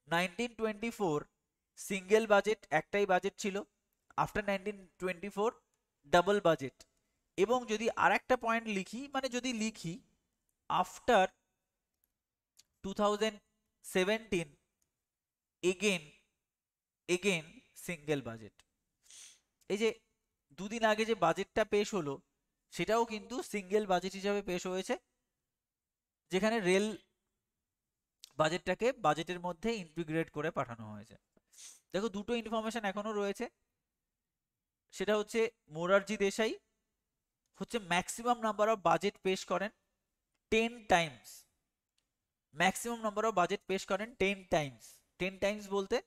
1924 সিঙ্গেল বাজেট, একটাই বাজেট ছিল। After 1924 double budget. এবং যদি আর একটা পয়েন্ট লিখি, আফটার 2017 এগেন সিঙ্গেল বাজেট। এই যে দুদিন আগে যে বাজেটটা পেশ হলো সেটাও কিন্তু সিঙ্গেল বাজেট হিসাবে পেশ হয়েছে, যেখানে রেল বাজেটটাকে বাজেটের মধ্যে ইন্টিগ্রেট করে পাঠানো হয়েছে। দেখো দুটো ইনফরমেশন এখনো রয়েছে, সেটা হচ্ছে মোরারজি দেশাই হচ্ছে ম্যাক্সিমাম নাম্বার অফ বাজেট পেশ করেন 10 Times. Maximum number of budget পেশ করেন 10 টাইমস। 10 টাইমস বলতে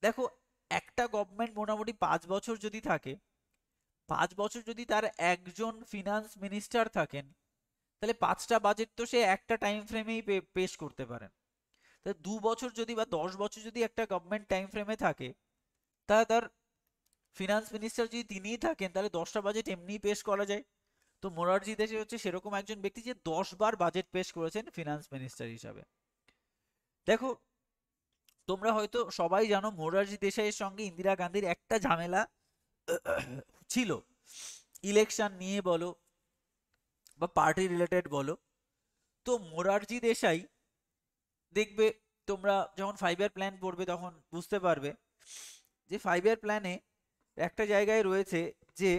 দেখো, একটা গভর্নমেন্ট মোটামুটি 5 বছর যদি থাকে, 5 বছর যদি তার একজন ফিনান্স মিনিস্টার থাকেন, তাহলে 5টা বাজেট তো সে একটা টাইম ফ্রেমেই পেশ করতে পারেন। তাহলে 2 বছর যদি বা 10 বছর যদি একটা গভর্নমেন্ট টাইম ফ্রেমে থাকে, তা তার ফিনান্স মিনিস্টার যদি তিনিই থাকেন, তাহলে 10টা বাজেট এমনিই পেশ করা যায়। তো মোরারজি দেশাই হচ্ছে সেরকম একজন ব্যক্তি যে 10 বার বাজেট পেশ করেছেন ফিনান্স মিনিস্টার হিসাবে। দেখো, তোমরা হয়তো সবাই জানো মোরারজি দেশাইয়ের সঙ্গে ইন্দিরা গান্ধীর একটা ঝামেলা ছিল, ইলেকশন নিয়ে বলো বা পার্টি রিলেটেড বলো। তো মোরারজি দেশাই, দেখবে তোমরা যখন 5 ইয়ার প্ল্যান পড়বে তখন বুঝতে পারবে যে 5 ইয়ার প্ল্যানে একটা জায়গায় রয়েছে যে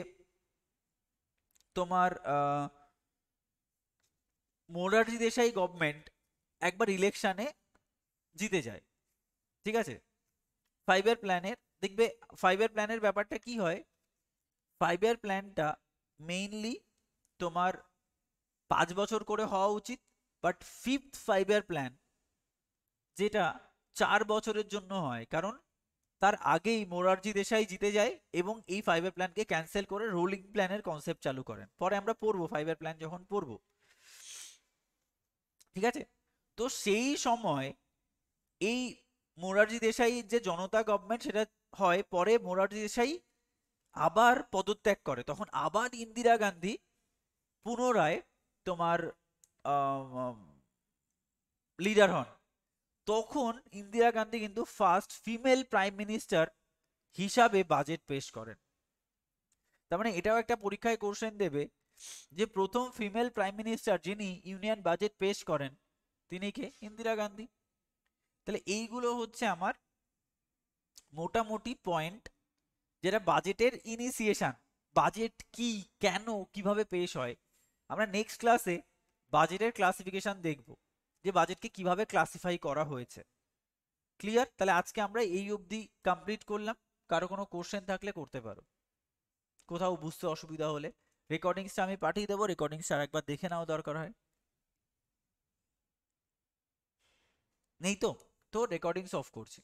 তোমার মোরারজি দেশাই গভর্নমেন্ট একবার ইলেকশনে জিতে যায়, ঠিক আছে। 5 ইয়ার প্ল্যানের দেখবে, 5 ইয়ার প্ল্যানের ব্যাপারটা কি হয়, 5 ইয়ার প্ল্যানটা মেইনলি তোমার 5 বছর করে হওয়া উচিত, বাট ফিফথ 5 ইয়ার প্ল্যান যেটা 4 বছরের জন্য হয়, কারণ তার আগেই মোরারজি দেশাই জিতে যায় এবং এই 5 ইয়ার প্ল্যানকে ক্যান্সেল করে রোলিং প্ল্যানের কনসেপ্ট চালু করেন। পরে আমরা পড়বো 5 ইয়ার প্ল্যান যখন পড়বো, ঠিক আছে। তো সেই সময় এই মোরারজি দেশাই যে জনতা গভর্নমেন্ট সেটা হয়, পরে মোরারজি দেশাই আবার পদত্যাগ করে, তখন আবার ইন্দিরা গান্ধী পুনরায় তোমার লিডার হন। তখন ইন্দিরা গান্ধী কিন্তু ফার্স্ট ফিমেল প্রাইম মিনিস্টার হিসাবে বাজেট পেশ করেন। তার মানে এটাও একটা পরীক্ষায় কোশ্চেন দেবে যে প্রথম ফিমেল প্রাইম মিনিস্টার যিনি ইউনিয়ন বাজেট পেশ করেন তিনি কে? ইন্দিরা গান্ধী। তাহলে এইগুলো হচ্ছে আমার মোটামুটি পয়েন্ট, যেটা বাজেটের ইনিশিয়েশন, বাজেট কি, কেন, কিভাবে পেশ হয়। আমরা নেক্সট ক্লাসে বাজেটের ক্লাসিফিকেশন দেখব, যে বাজেটকে কিভাবে ক্লাসিফাই করা হয়েছে। ক্লিয়ার? তাহলে আজকে আমরা এই অবধি কমপ্লিট করলাম। কারো কোনো কোশ্চেন থাকলে করতে পারো, কোথাও বুঝতে অসুবিধা হলে। রেকর্ডিংসটা আমি পাঠিয়ে দেবো, রেকর্ডিংসটা আরেকবার দেখে নাও দরকার হয়। নেই তো? তো রেকর্ডিংস অফ করছি।